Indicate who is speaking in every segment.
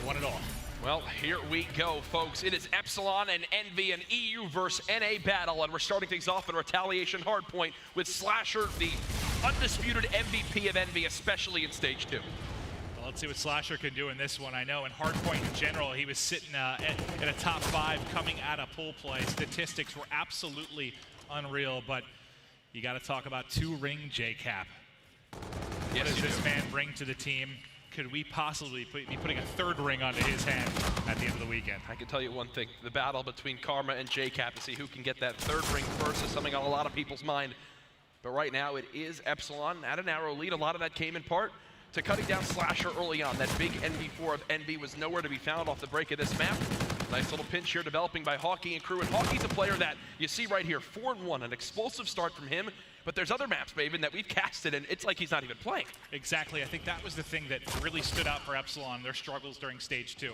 Speaker 1: won it all.
Speaker 2: Well, here we go, folks. It is Epsilon and EnVy and EU versus NA battle, and we're starting things off in Retaliation Hardpoint with Slasher, the undisputed MVP of EnVy, especially in Stage 2.
Speaker 1: Well, let's see what Slasher can do in this one. I know in Hardpoint in general, he was sitting in a top 5 coming out of pool play. Statistics were absolutely unreal, but you got to talk about 2-ring J-Cap. What does this man bring to the team? Could we possibly be putting a 3rd ring onto his hand at the end of the weekend?
Speaker 2: I can tell you one thing, the battle between Karma and J-Cap to see who can get that 3rd ring first is something on a lot of people's mind. But right now it is Epsilon at a narrow lead. A lot of that came in part to cutting down Slasher early on. That big NV4 of EnVy was nowhere to be found off the break of this map. Nice little pinch here developing by Hawkey and crew. And Hawkey's a player that you see right here, 4-1, an explosive start from him. But there's other maps, Maven, that we've casted, and it's like he's not even playing.
Speaker 1: Exactly. I think that was the thing that really stood out for Epsilon, their struggles during Stage 2.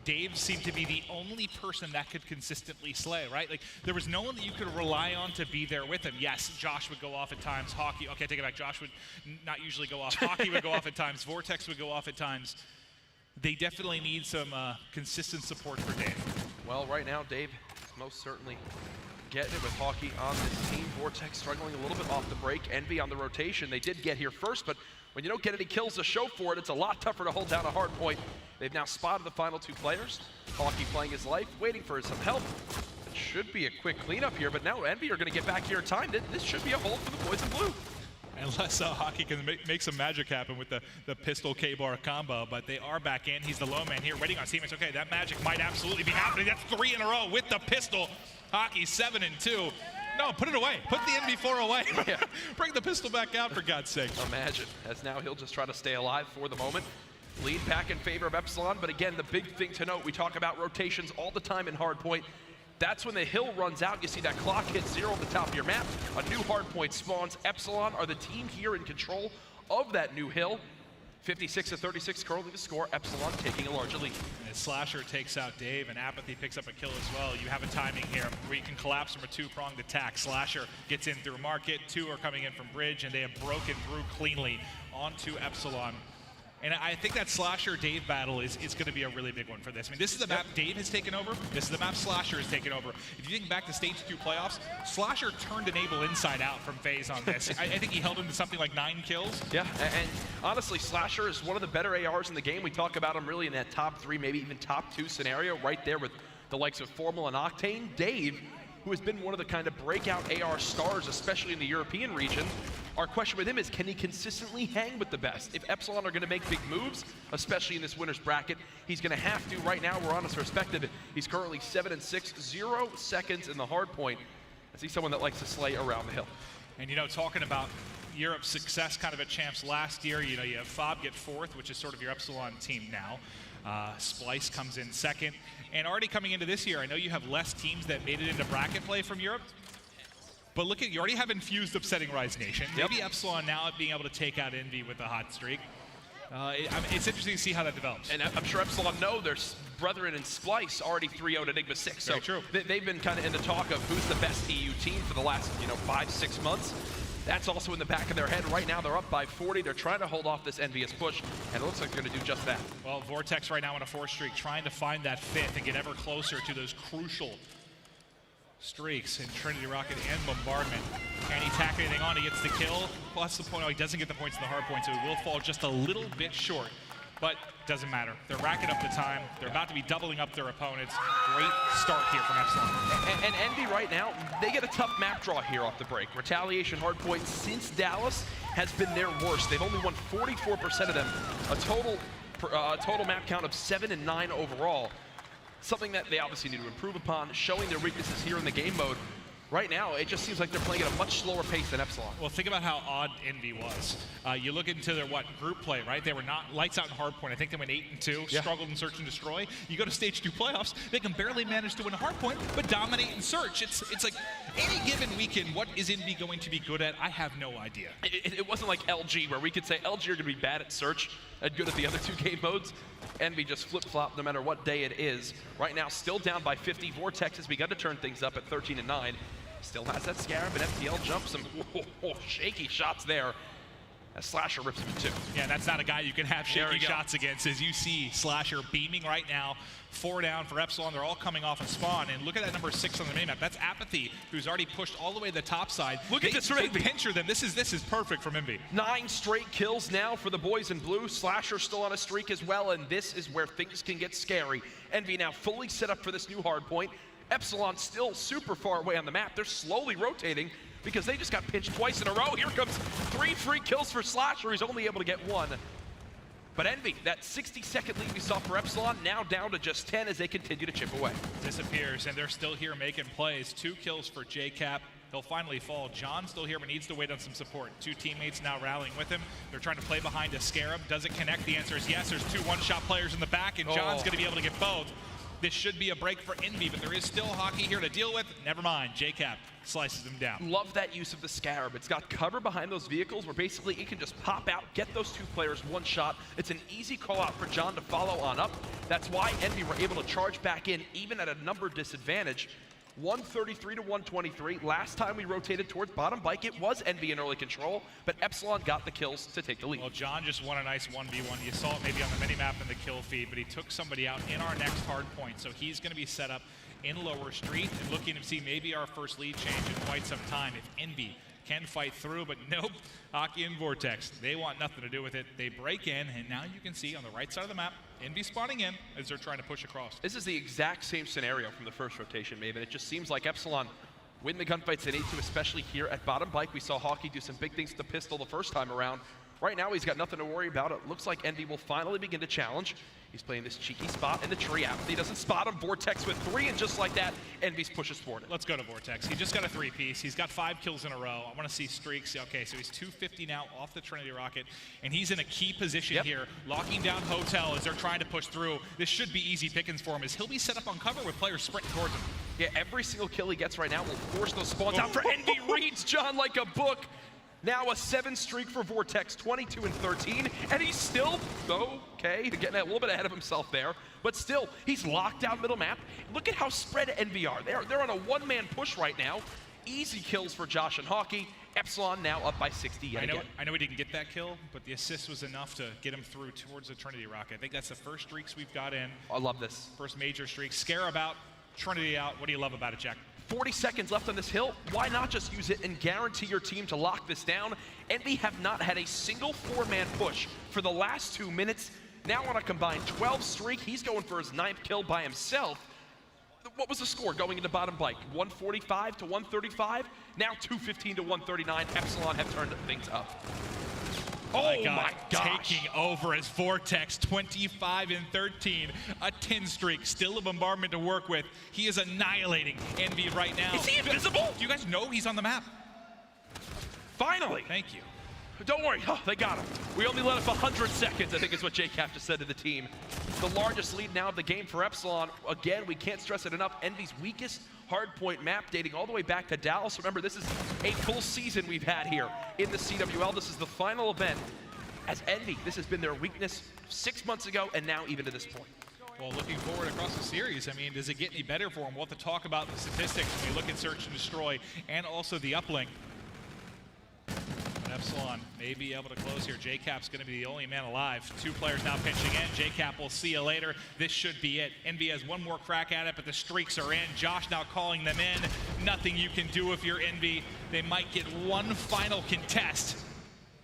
Speaker 1: Dave seemed to be the only person that could consistently slay, right? Like, there was no one that you could rely on to be there with him. Yes, Josh would go off at times. Hawkey, okay, take it back. Josh would not usually go off. Hawkey would go off at times. Vortex would go off at times. They definitely need some consistent support for Dave.
Speaker 2: Well, right now, Dave is most certainly getting it with Hawkey on this team. Vortex struggling a little bit off the break. EnVy on the rotation. They did get here first, but when you don't get any kills to show for it, it's a lot tougher to hold down a hard point. They've now spotted the final 2 players. Hawkey playing his life, waiting for some help. It should be a quick cleanup here, but now EnVy are going to get back here in time. This should be a hold for the boys in blue.
Speaker 1: Unless Hawkey can make some magic happen with the pistol K-bar combo, but they are back in. He's the low man here, waiting on teammates. Okay, that magic might absolutely be happening. That's 3 in a row with the pistol. Hawkey 7-2. No, put it away. Put the NV4 away.
Speaker 2: Yeah.
Speaker 1: Bring the pistol back out, for God's sake.
Speaker 2: Imagine, as now he'll just try to stay alive for the moment. Lead back in favor of Epsilon, but again, the big thing to note, we talk about rotations all the time in Hardpoint. That's when the hill runs out. You see that clock hit 0 at the top of your map. A new hardpoint spawns. Epsilon are the team here in control of that new hill. 56-36 currently the score. Epsilon taking a larger lead.
Speaker 1: And Slasher takes out Dave, and Apathy picks up a kill as well. You have a timing here where you can collapse from a 2-pronged attack. Slasher gets in through Market. 2 are coming in from Bridge, and they have broken through cleanly onto Epsilon. And I think that Slasher-Dave battle is going to be a really big one for this. I mean, this is the map Dave has taken over. This is the map Slasher has taken over. If you think back to Stage 2 playoffs, Slasher turned Enable inside out from FaZe on this. I think he held him to something like 9 kills.
Speaker 2: Yeah, and honestly, Slasher is one of the better ARs in the game. We talk about him really in that top 3, maybe even top 2 scenario, right there with the likes of Formal and Octane. Dave, who has been one of the kind of breakout AR stars, especially in the European region. Our question with him is, can he consistently hang with the best? If Epsilon are going to make big moves, especially in this winner's bracket, he's going to have to. Right now, we're on his perspective. He's currently 7-6, 0 seconds in the hard point. I see someone that likes to slay around the hill.
Speaker 1: And you know, talking about Europe's success kind of at champs last year, you know, you have Fob get 4th, which is sort of your Epsilon team now. Splice comes in 2nd. And already coming into this year, I know you have less teams that made it into bracket play from Europe. But look at, you already have EnVyUs upsetting Rise Nation.
Speaker 2: Yep.
Speaker 1: Maybe Epsilon now being able to take out EnVy with a hot streak. It's interesting to see how that develops.
Speaker 2: And I'm sure Epsilon know their brethren in Splice already 3-0'd Enigma 6.
Speaker 1: Very
Speaker 2: so
Speaker 1: true.
Speaker 2: They've been kind of in the talk of who's the best EU team for the last 5-6 months. That's also in the back of their head. Right now, they're up by 40. They're trying to hold off this envious push, and it looks like they're going to do just that.
Speaker 1: Well, Vortex right now on a 4 streak, trying to find that 5th and get ever closer to those crucial streaks in Trinity Rocket and Bombardment. Can he tack anything on? He gets the kill. Plus the point, he doesn't get the points in the hard point, so he will fall just a little bit short. But doesn't matter. They're racking up the time. They're about to be doubling up their opponents. Great start here from Epsilon.
Speaker 2: And EnVy right now, they get a tough map draw here off the break. Retaliation hardpoint since Dallas has been their worst. They've only won 44% of them. A total map count of 7 and 9 overall. Something that they obviously need to improve upon, showing their weaknesses here in the game mode. Right now, it just seems like they're playing at a much slower pace than Epsilon.
Speaker 1: Well, think about how odd EnVy was. You look into their, group play, right? They were not lights out in hardpoint. I think they went 8-2, struggled in search and destroy. You go to stage 2 playoffs, they can barely manage to win a hardpoint, but dominate in search. It's like any given weekend, what is EnVy going to be good at? I have no idea.
Speaker 2: It wasn't like LG, where we could say LG are going to be bad at search and good at the other 2 game modes. EnVy just flip-flop no matter what day it is. Right now, still down by 50. Vortex has begun to turn things up at 13 and 9. Still has that Scarab and FTL jump, some shaky shots there. as Slasher rips him in two.
Speaker 1: Yeah, that's not a guy you can have shaky shots against. As you see, Slasher beaming right now. 4 down for Epsilon. They're all coming off and spawn. And look at that number 6 on the minimap. That's Apathy, who's already pushed all the way to the top side.
Speaker 2: Look at this from EnVy.
Speaker 1: Pincher them. This is perfect from EnVy.
Speaker 2: 9 straight kills now for the boys in blue. Slasher still on a streak as well, and this is where things can get scary. EnVy now fully set up for this new hard point. Epsilon still super far away on the map. They're slowly rotating because they just got pinched twice in a row. Here comes 3 free kills for Slasher. He's only able to get 1. But EnVy, that 60-second lead we saw for Epsilon, now down to just 10 as they continue to chip away.
Speaker 1: Disappears, and they're still here making plays. 2 kills for JCap. He'll finally fall. John's still here, but needs to wait on some support. 2 teammates now rallying with him. They're trying to play behind a Scarab. Does it connect? The answer is yes. There's 2 one-shot players in the back, and John's going to be able to get both. This should be a break for EnVy, but there is still hockey here to deal with. Never mind, JCap slices them down.
Speaker 2: Love that use of the Scarab. It's got cover behind those vehicles where basically it can just pop out, get those 2 players 1 shot. It's an easy call out for John to follow on up. That's why EnVy were able to charge back in even at a number disadvantage. 133 to 123. Last time we rotated towards bottom bike, it was EnVy in early control, but Epsilon got the kills to take the lead.
Speaker 1: Well, John just won a nice 1v1. You saw it maybe on the minimap in the kill feed, but he took somebody out in our next hard point. So he's going to be set up in lower street and looking to see maybe our first lead change in quite some time if EnVy can fight through, but nope. Hockey and Vortex, they want nothing to do with it. They break in, and now you can see on the right side of the map, EnVy spawning in as they're trying to push across.
Speaker 2: This is the exact same scenario from the first rotation, Maven. It just seems like Epsilon win the gunfights they need to, especially here at bottom bike. We saw Hockey do some big things with the pistol the first time around. Right now, he's got nothing to worry about. It looks like EnVy will finally begin to challenge. He's playing this cheeky spot in the tree. Apathy doesn't spot him. Vortex with 3, and just like that, EnVy's pushes forward.
Speaker 1: Let's go to Vortex. He just got a 3-piece. He's got 5 kills in a row. I want to see streaks. Okay, so he's 250 now off the Trinity Rocket, and he's in a key position here, locking down Hotel as they're trying to push through. This should be easy pickings for him as he'll be set up on cover with players sprinting towards him.
Speaker 2: Yeah, every single kill he gets right now will force those spawns out for EnVy. Reads John like a book. Now a 7 streak for Vortex, 22 and 13, and he's still, okay, getting a little bit ahead of himself there, but still, he's locked down middle map. Look at how spread EnVy are. They're on a 1-man push right now. Easy kills for Josh and Hockey. Epsilon now up by 60 yet again.
Speaker 1: I know he didn't get that kill, but the assist was enough to get him through towards the Trinity Rocket. I think that's the first streaks we've got in.
Speaker 2: I love this.
Speaker 1: First major streak. Scarab out, Trinity out. What do you love about it, Jack?
Speaker 2: 40 seconds left on this hill. Why not just use it and guarantee your team to lock this down? EnVy have not had a single 4-man push for the last 2 minutes. Now on a combined 12 streak, he's going for his 9th kill by himself. What was the score going into bottom bike? 145 to 135? Now 215 to 139. Epsilon have turned things up. Oh my gosh.
Speaker 1: Taking over as Vortex, 25 and 13. A 10 streak, still a bombardment to work with. He is annihilating EnVy right now.
Speaker 2: Is he invisible?
Speaker 1: Do you guys know he's on the map?
Speaker 2: Finally.
Speaker 1: Thank you.
Speaker 2: Don't worry, they got him. We only let up 100 seconds, I think is what JCap just said to the team. The largest lead now of the game for Epsilon. Again, we can't stress it enough. EnVy's weakest hardpoint map dating all the way back to Dallas. Remember, this is a full season we've had here in the CWL. This is the final event. As EnVy, this has been their weakness 6 months ago and now even to this point.
Speaker 1: Well, looking forward across the series, I mean, does it get any better for them? We'll have to talk about the statistics when we look at Search and Destroy and also the uplink. Epsilon may be able to close here. JCap's going to be the only man alive. 2 players now pinching in. JCap will see you later. This should be it. EnVy has 1 more crack at it, but the streaks are in. Josh now calling them in. Nothing you can do if you're EnVy. They might get 1 final contest.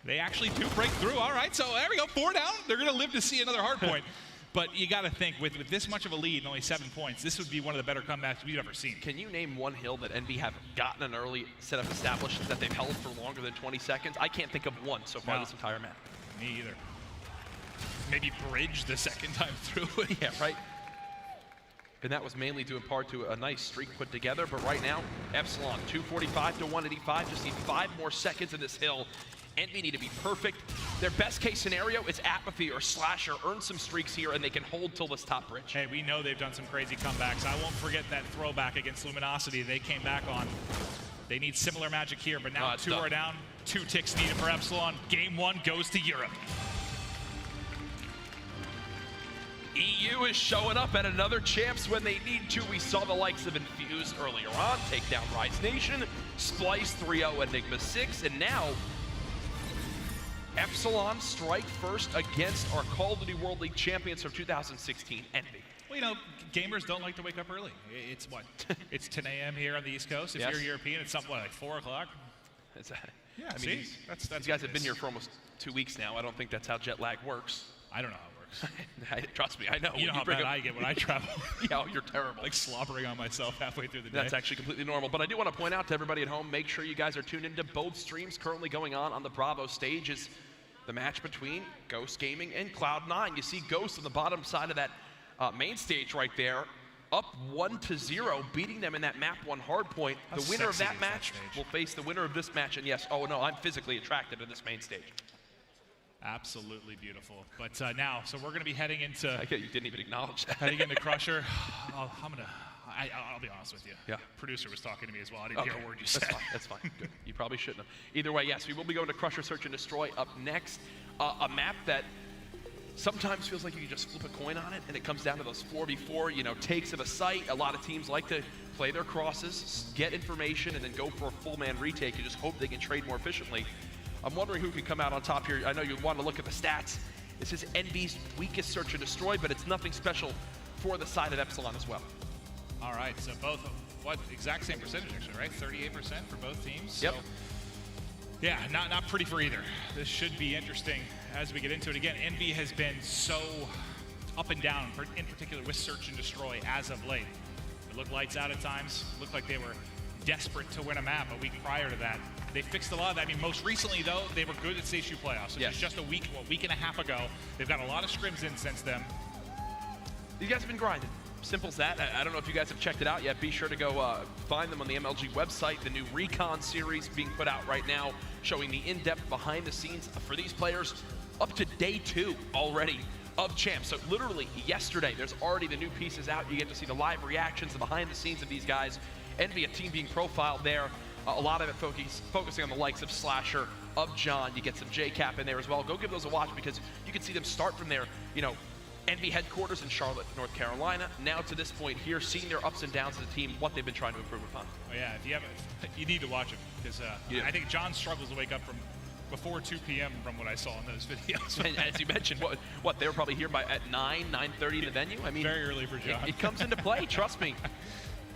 Speaker 1: They actually do break through. All right, so there we go. 4 down. They're going to live to see another hard point. But you got to think, with this much of a lead and only 7 points, this would be one of the better comebacks we've ever seen.
Speaker 2: Can you name 1 hill that EnVy have gotten an early setup established that they've held for longer than 20 seconds? I can't think of 1 so far this entire map.
Speaker 1: Me either. Maybe Bridge the second time through.
Speaker 2: Yeah, right. And that was mainly due in part to a nice streak put together. But right now, Epsilon 245 to 185. Just need 5 more seconds in this hill. EnVy need to be perfect. Their best case scenario is Apathy or Slasher. Earn some streaks here and they can hold till this top bridge.
Speaker 1: Hey, we know they've done some crazy comebacks. I won't forget that throwback against Luminosity they came back on. They need similar magic here, but now 2 are down. 2 ticks needed for Epsilon. Game 1 goes to Europe.
Speaker 2: EU is showing up at another champs when they need to. We saw the likes of EnVyUs earlier on, take down Rise Nation, Splice 3-0 Enigma 6, and now Epsilon strike first against our Call of Duty World League champions from 2016, EnVy.
Speaker 1: Well, you know, gamers don't like to wake up early. It's what? It's 10 a.m. here on the East Coast. If you're European, it's something like 4 o'clock.
Speaker 2: Yeah, I mean,
Speaker 1: see? That's
Speaker 2: these guys have been here for almost 2 weeks now. I don't think that's how jet lag works.
Speaker 1: I don't know how it works.
Speaker 2: Trust me, I know.
Speaker 1: You know how bad I get when I travel.
Speaker 2: Yeah, you're terrible.
Speaker 1: Like slobbering on myself halfway through the day.
Speaker 2: That's actually completely normal. But I do want to point out to everybody at home, make sure you guys are tuned into both streams currently going on the Bravo stage. Is the match between Ghost Gaming and Cloud9. You see Ghost on the bottom side of that main stage right there, up 1-0, beating them in that map 1 hardpoint. The winner of that match will face the winner of this match. And yes, oh no, I'm physically attracted to this main stage.
Speaker 1: Absolutely beautiful. But now, so we're going to be heading into...
Speaker 2: Okay, you didn't even acknowledge that.
Speaker 1: Heading into Crusher. I'll be honest with you.
Speaker 2: Yeah.
Speaker 1: Producer was talking to me as well. I didn't hear a word you said.
Speaker 2: That's fine. Good. You probably shouldn't have. Either way, yes, we will be going to Crusher Search and Destroy up next. A map that sometimes feels like you can just flip a coin on it, and it comes down to those 4v4, you know, takes of a site. A lot of teams like to play their crosses, get information, and then go for a full man retake and just hope they can trade more efficiently. I'm wondering who can come out on top here. I know you want to look at the stats. This is EnVy's weakest search and destroy, but it's nothing special for the side of Epsilon as well.
Speaker 1: All right, so both, exact same percentage actually, right? 38% for both teams.
Speaker 2: Yep.
Speaker 1: So, yeah, not pretty for either. This should be interesting as we get into it. Again, EnVy has been so up and down, in particular with search and destroy as of late. It looked lights out at times. It looked like they were desperate to win a map a week prior to that. They fixed a lot of that. I mean, most recently, though, they were good at Stage 2 playoffs. So just a week and a half ago. They've got a lot of scrims in since then.
Speaker 2: These guys have been grinding. Simple as that. I don't know if you guys have checked it out yet. Be sure to go find them on the MLG website. The new Recon series being put out right now, showing the in-depth behind the scenes for these players up to day 2 already of champs. So literally yesterday, there's already the new pieces out. You get to see the live reactions, the behind the scenes of these guys. EnVy, a team being profiled there. A lot of it focusing on the likes of Slasher, of John. You get some J-Cap in there as well. Go give those a watch because you can see them start from there, you know, EnVy headquarters in Charlotte, North Carolina. Now to this point here, seeing their ups and downs as a team, what they've been trying to improve upon.
Speaker 1: Oh yeah, if you haven't, you need to watch it because I think John struggles to wake up from before 2 p.m. from what I saw in those videos.
Speaker 2: And as you mentioned, what they were probably here at 9:30 in the venue. I mean,
Speaker 1: very early for John.
Speaker 2: It comes into play. Trust me.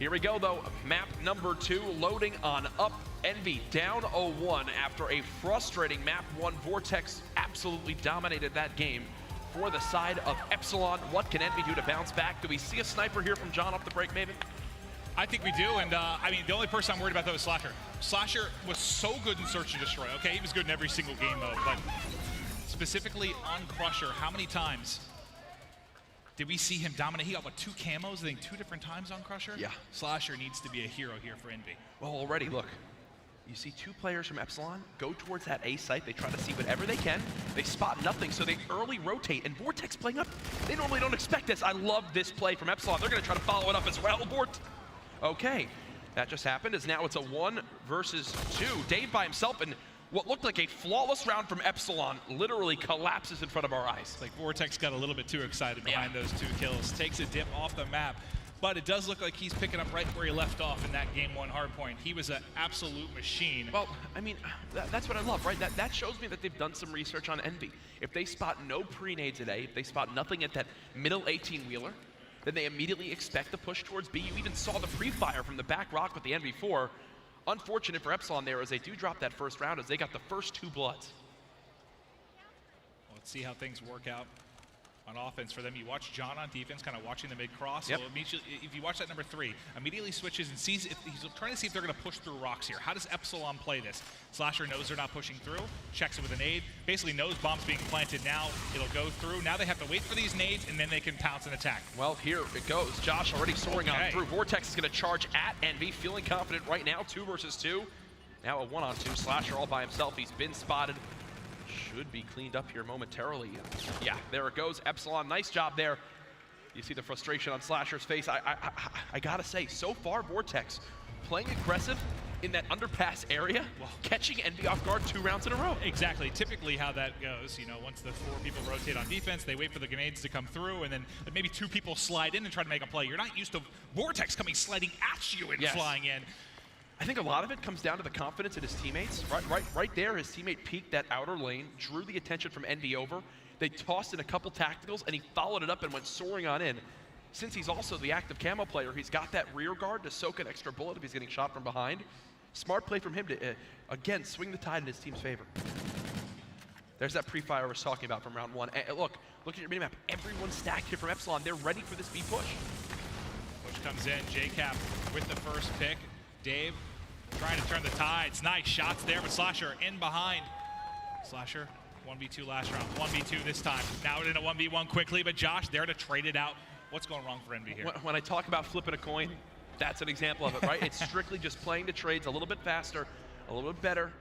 Speaker 2: Here we go, though. Map number 2, loading on up. EnVy down 0-1 after a frustrating map 1. Vortex absolutely dominated that game for the side of Epsilon. What can EnVy do to bounce back? Do we see a sniper here from John off the break, Maven?
Speaker 1: I think we do, and I mean, the only person I'm worried about, though, is Slasher. Slasher was so good in Search and Destroy. Okay, he was good in every single game, though, but specifically on Crusher, how many times did we see him dominate? He got, what, 2 camos, I think 2 different times on Crusher?
Speaker 2: Yeah.
Speaker 1: Slasher needs to be a hero here for EnVy.
Speaker 2: Well, already, look. You see 2 players from Epsilon go towards that A site. They try to see whatever they can. They spot nothing, so they early rotate. And Vortex playing up, they normally don't expect this. I love this play from Epsilon. They're going to try to follow it up as well. Okay, that just happened, as now it's a 1 versus 2. Dave by himself, and what looked like a flawless round from Epsilon literally collapses in front of our eyes.
Speaker 1: Like Vortex got a little bit too excited behind those 2 kills. Takes a dip off the map. But it does look like he's picking up right where he left off in that game 1 hardpoint. He was an absolute machine.
Speaker 2: Well, I mean, that's what I love, right? That shows me that they've done some research on EnVy. If they spot no pre-nades today, if they spot nothing at that middle 18-wheeler, then they immediately expect the push towards B. You even saw the pre-fire from the back rock with the NV4. Unfortunate for Epsilon there as they do drop that first round as they got the first 2 bloods.
Speaker 1: Let's see how things work out on offense for them. You watch John on defense, kind of watching the mid-cross.
Speaker 2: Yep.
Speaker 1: So if you watch that number 3, immediately switches and sees if he's trying to see if they're going to push through rocks here. How does Epsilon play this? Slasher knows they're not pushing through, checks it with a nade, basically knows bombs being planted now. It'll go through. Now they have to wait for these nades, and then they can pounce and attack.
Speaker 2: Well, here it goes. Josh already soaring on through. Vortex is going to charge at EnVy, feeling confident right now. 2 versus 2. Now a 1-on-2. Slasher all by himself. He's been spotted. Should be cleaned up here momentarily. Yeah, there it goes. Epsilon, nice job there. You see the frustration on Slasher's face. I gotta say, so far, Vortex playing aggressive in that underpass area, catching EnVy off guard 2 rounds in a row.
Speaker 1: Exactly. Typically how that goes, you know, once the 4 people rotate on defense, they wait for the grenades to come through, and then maybe 2 people slide in and try to make a play. You're not used to Vortex coming sliding at you and flying in.
Speaker 2: I think a lot of it comes down to the confidence in his teammates. Right there, his teammate peeked that outer lane, drew the attention from EnVy over. They tossed in a couple tacticals, and he followed it up and went soaring on in. Since he's also the active camo player, he's got that rear guard to soak an extra bullet if he's getting shot from behind. Smart play from him to, again, swing the tide in his team's favor. There's that pre-fire I was talking about from round 1. Look at your minimap. Everyone's stacked here from Epsilon. They're ready for this B push.
Speaker 1: Push comes in. JCap with the first pick. Dave trying to turn the tides. Nice shots there, but Slasher in behind. Slasher, 1v2 last round. 1v2 this time. Now in a 1v1 quickly, but Josh there to trade it out. What's going wrong for EnVy here?
Speaker 2: When I talk about flipping a coin, that's an example of it, right? It's strictly just playing the trades a little bit faster, a little bit better.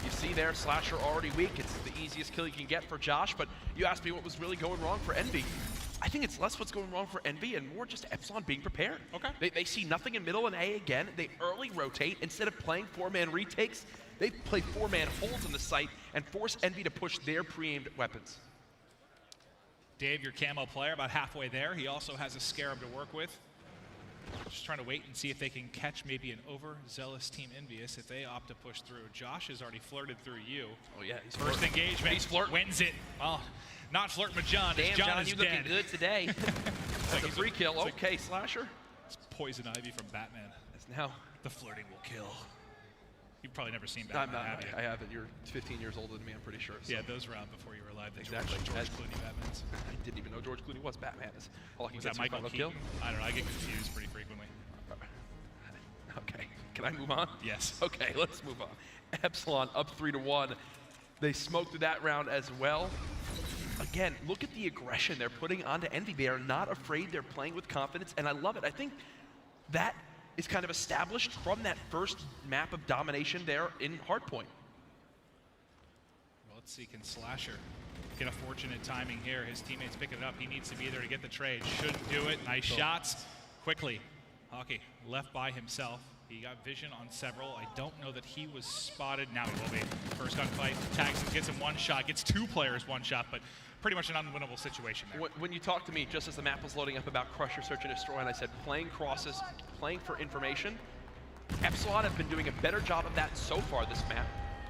Speaker 2: You see there, Slasher already weak. It's the easiest kill you can get for Josh, but you asked me what was really going wrong for EnVy. I think it's less what's going wrong for EnVy and more just Epsilon being prepared.
Speaker 1: Okay.
Speaker 2: They see nothing in middle and A again. They early rotate. Instead of playing 4-man retakes, they play 4-man holds in the site and force EnVy to push their pre-aimed weapons.
Speaker 1: Dave, your camo player, about halfway there. He also has a Scarab to work with. Just trying to wait and see if they can catch maybe an overzealous team EnVyUs if they opt to push through. Josh has already flirted through you.
Speaker 2: Oh yeah, he's
Speaker 1: first
Speaker 2: flirting.
Speaker 1: Engagement.
Speaker 2: He's flirting.
Speaker 1: Wins it. Well, not flirting with John.
Speaker 2: Damn,
Speaker 1: John
Speaker 2: John,
Speaker 1: is
Speaker 2: you
Speaker 1: dead.
Speaker 2: looking good today. That's a free kill. Okay, Slasher.
Speaker 1: It's Poison Ivy from Batman.
Speaker 2: It's now.
Speaker 1: The flirting will kill. You've probably never seen Batman, have you?
Speaker 2: I haven't. You're 15 years older than me, I'm pretty sure. So.
Speaker 1: Yeah, those were out before you were alive.
Speaker 2: Exactly.
Speaker 1: George Clooney Batmans.
Speaker 2: I didn't even know George Clooney was Batman. All he
Speaker 1: Was
Speaker 2: gets
Speaker 1: that Michael
Speaker 2: final
Speaker 1: Keaton?
Speaker 2: kill.
Speaker 1: I don't know. I get confused pretty frequently.
Speaker 2: Okay. Can I move on?
Speaker 1: Yes.
Speaker 2: Okay, let's move on. Epsilon up 3-1. They smoked through that round as well. Again, look at the aggression they're putting onto EnVy. They are not afraid. They're playing with confidence, and I love it. I think that is kind of established from that first map of domination there in Hardpoint.
Speaker 1: Well, let's see, can Slasher get a fortunate timing here? His teammates pick it up. He needs to be there to get the trade. Shouldn't do it. Nice shots. Quickly, Hockey left by himself. He got vision on several. I don't know that he was spotted. Now he will be. First gunfight, tags him, gets him one shot, gets 2 players one shot, but pretty much an unwinnable situation there.
Speaker 2: When you talked to me just as the map was loading up about Crusher, Search, and Destroy, and I said playing crosses, playing for information, Epsilon have been doing a better job of that so far this map,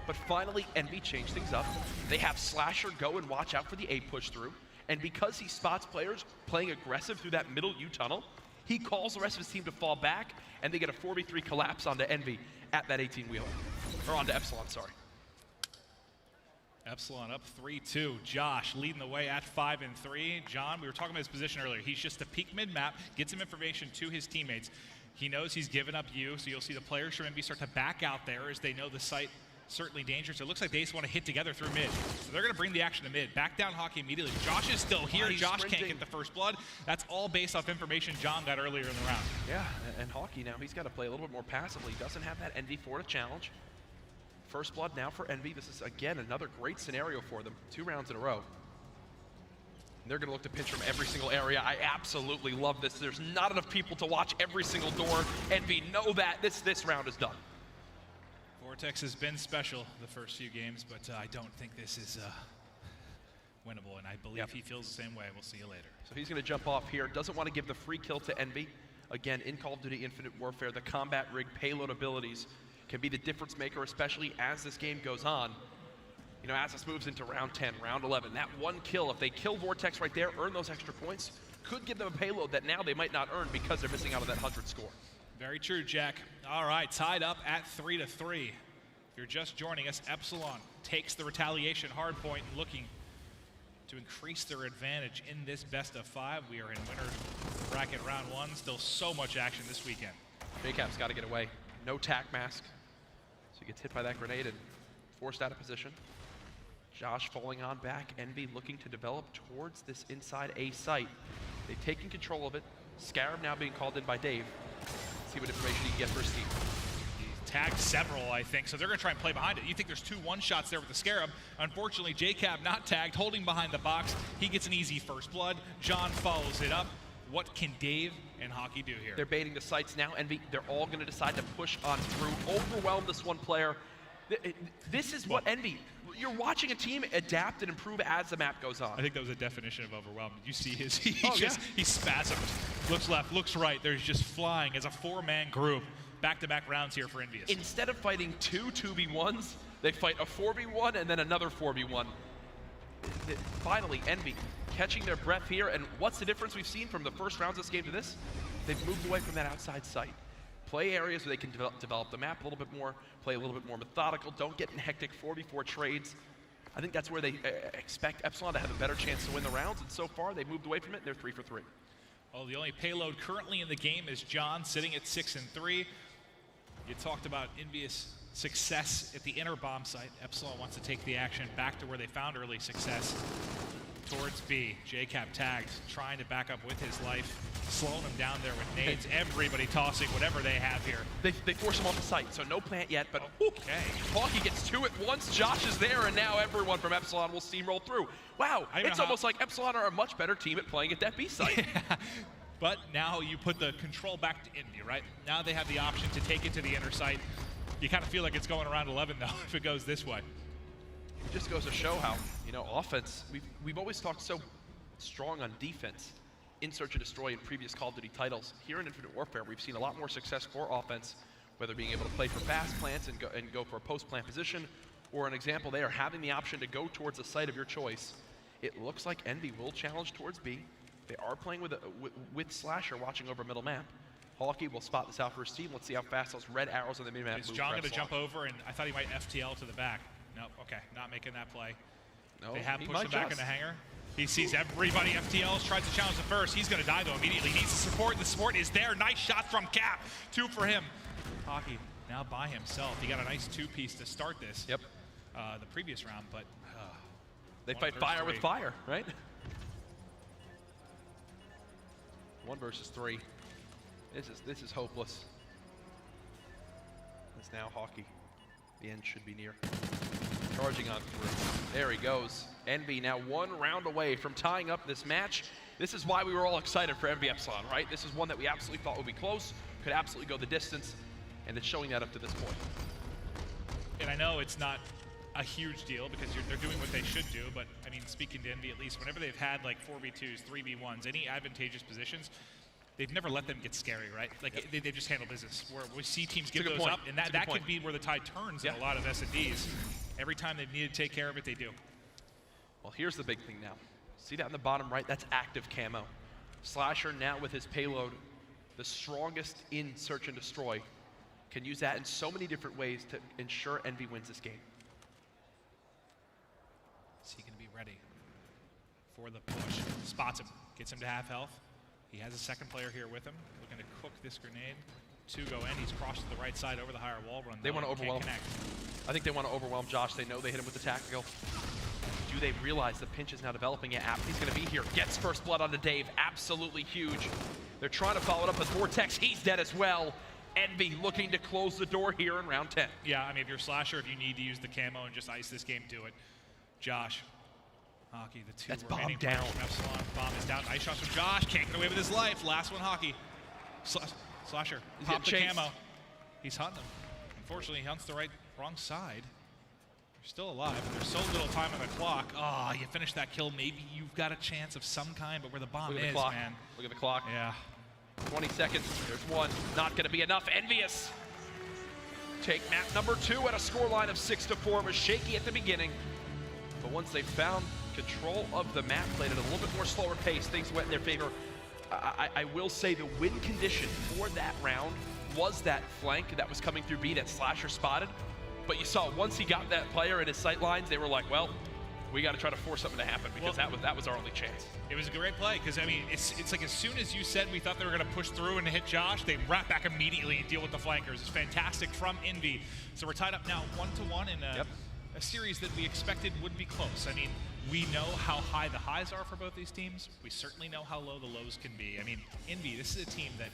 Speaker 2: but finally EnVy changed things up. They have Slasher go and watch out for the A push through, and because he spots players playing aggressive through that middle U tunnel, he calls the rest of his team to fall back, and they get a 4v3 collapse onto EnVy at that 18-wheeler. Or onto Epsilon, sorry.
Speaker 1: Epsilon up 3-2. Josh leading the way at 5-3. John, we were talking about his position earlier. He's just a peak mid-map, gets some information to his teammates. He knows he's given up U, so you'll see the players from EnVy start to back out there as they know the site certainly dangerous. It looks like they just want to hit together through mid. So they're going to bring the action to mid. Back down Hockey immediately. Josh is still here. Josh
Speaker 2: sprinting.
Speaker 1: can't get the first blood. That's all based off information John got earlier in the round.
Speaker 2: Yeah, and Hockey now, he's got to play a little bit more passively. He doesn't have that NV4 to challenge. First blood now for EnVy. This is, again, another great scenario for them. 2 rounds in a row. And they're going to look to pitch from every single area. I absolutely love this. There's not enough people to watch every single door. EnVy know that. This round is done.
Speaker 1: Vortex has been special the first few games, but I don't think this is winnable, and I believe he feels the same way. We'll see you later.
Speaker 2: So he's going to jump off here. Doesn't want to give the free kill to EnVy. Again, in Call of Duty Infinite Warfare, the combat rig payload abilities can be the difference maker, especially as this game goes on. You know, as this moves into round 10, round 11, that one kill, if they kill Vortex right there, earn those extra points, could give them a payload that now they might not earn because they're missing out on that 100 score.
Speaker 1: Very true, Jack. All right, tied up at 3-3. If you're just joining us, Epsilon takes the retaliation hard point, looking to increase their advantage in this best of 5. We are in winner bracket round 1. Still so much action this weekend.
Speaker 2: JCap's got to get away. No tac mask. So he gets hit by that grenade and forced out of position. Josh falling on back. EnVy looking to develop towards this inside A site. They've taken control of it. Scarab now being called in by Dave. Let's see what information he can get for his team.
Speaker 1: He's tagged several, I think, so they're going to try and play behind it. You think there's 2 one-shots there with the Scarab. Unfortunately, JCap not tagged, holding behind the box. He gets an easy first blood. John follows it up. What can Dave and Hockey do here?
Speaker 2: They're baiting the sites now. EnVy, they're all going to decide to push on through, overwhelm this one player. This is what EnVy, you're watching a team adapt and improve as the map goes on.
Speaker 1: I think that was a definition of overwhelmed. Did you see his, he
Speaker 2: spasmed.
Speaker 1: looks left, looks right. There's just flying as a 4-man group. back-to-back rounds here for EnVyUs.
Speaker 2: Instead of fighting two 2v1s, they fight a 4v1 and then another 4v1. Finally, Envy catching their breath here, and what's the difference we've seen from the first rounds of this game to this? They've moved away from that outside sight. Play areas where they can develop the map a little bit more, play a little bit more methodical, don't get in hectic 4v4 trades. I think that's where they expect Epsilon to have a better chance to win the rounds, and so far they've moved away from it, and they're 3 for 3.
Speaker 1: Well, the only payload currently in the game is John, sitting at 6 and 3. You talked about EnVyUs' success at the inner bomb site. Epsilon wants to take the action back to where they found early success. Towards B, JCap tagged, trying to back up with his life, slowing him down there with nades. Everybody tossing whatever they have here.
Speaker 2: They force him off the site, so no plant yet, but
Speaker 1: okay.
Speaker 2: Hawkey gets 2 at once, Josh is there, and now everyone from Epsilon will steamroll through. Wow, it's almost like Epsilon are a much better team at playing at that B site.
Speaker 1: Yeah. But now you put the control back to Envy, right? Now they have the option to take it to the inner site. You kind of feel like it's going around 11 though, if it goes this way.
Speaker 2: It just goes to show how, offense, we've always talked so strong on defense in Search and Destroy in previous Call of Duty titles. Here in Infinite Warfare, we've seen a lot more success for offense, whether being able to play for fast plants and go for a post-plant position, or an example, they are having the option to go towards a site of your choice. It looks like Envy will challenge towards B. They are playing with Slasher watching over middle map. Hawkey will spot this out for his team. Let's see how fast those red arrows on the mid-map move.
Speaker 1: Is John going to jump over? And I thought he might FTL to the back. Nope, okay, not making that play.
Speaker 2: No,
Speaker 1: they have pushed him back in the hangar. He sees everybody FTLs, tries to challenge the first. He's going to die though immediately. He needs the support. The support is there. Nice shot from Cap. 2 for him. Hawkey now by himself. He got a nice 2-piece to start this.
Speaker 2: Yep.
Speaker 1: The previous round, but
Speaker 2: they fight fire with fire, right? 1 versus 3. This is hopeless. It's now Hawkey. The end should be near. Charging on through. There he goes. Envy now 1 round away from tying up this match. This is why we were all excited for Envy Epsilon, right? This is one that we absolutely thought would be close, could absolutely go the distance, and it's showing that up to this point.
Speaker 1: And I know it's not a huge deal because they're doing what they should do, but I mean, speaking to Envy, at least whenever they've had like 4v2s, 3v1s, any advantageous positions, they've never let them get scary, right? Like they just handle business. Where we see teams give those up, and that could be where the tide turns in a lot of S&Ds. Every time they need to take care of it, they do.
Speaker 2: Well, here's the big thing now. See that in the bottom right? That's active camo. Slasher now with his payload, the strongest in Search and Destroy, can use that in so many different ways to ensure Envy wins this game.
Speaker 1: Is he going to be ready for the push? Spots him, gets him to half health. He has a second player here with him, looking to cook this grenade. 2 go in, he's crossed to the right side over the higher wall run.
Speaker 2: They want to overwhelm. I think they want to overwhelm Josh. They know they hit him with the tactical. Do they realize the pinch is now developing? Yeah, Apathy's going to be here. Gets first blood onto Dave. Absolutely huge. They're trying to follow it up with Vortex. He's dead as well. Envy looking to close the door here in round 10.
Speaker 1: Yeah, I mean, if you're Slasher, if you need to use the camo and just ice this game, do it. Josh. Hawkey, the 2
Speaker 2: That's
Speaker 1: remaining
Speaker 2: bomb down.
Speaker 1: from Epsilon. Bomb is down. Nice shots from Josh. Can't get away with his life. Last one, Hawkey. Slasher, pop the camo. He's hunting him. Unfortunately, he hunts the wrong side. You're still alive. There's so little time on the clock. Oh, you finish that kill. Maybe you've got a chance of some kind, but where the bomb is, man.
Speaker 2: Look at the clock.
Speaker 1: Yeah.
Speaker 2: 20 seconds. There's 1. Not going to be enough. EnVyUs take map number 2 at a scoreline of 6-4. It was shaky at the beginning, but once they found control of the map, played at a little bit more slower pace, things went in their favor. I will say the win condition for that round was that flank that was coming through B that Slasher spotted. But you saw once he got that player in his sight lines, they were like, well, we got to try to force something to happen because that was our only chance. It
Speaker 1: was a great play because, I mean, it's like as soon as you said we thought they were going to push through and hit Josh, they wrap back immediately and deal with the flankers. It's fantastic from Envy. So we're tied up now 1-1 in a series that we expected would be close. I mean, we know how high the highs are for both these teams. We certainly know how low the lows can be. I mean, Envy, this is a team that,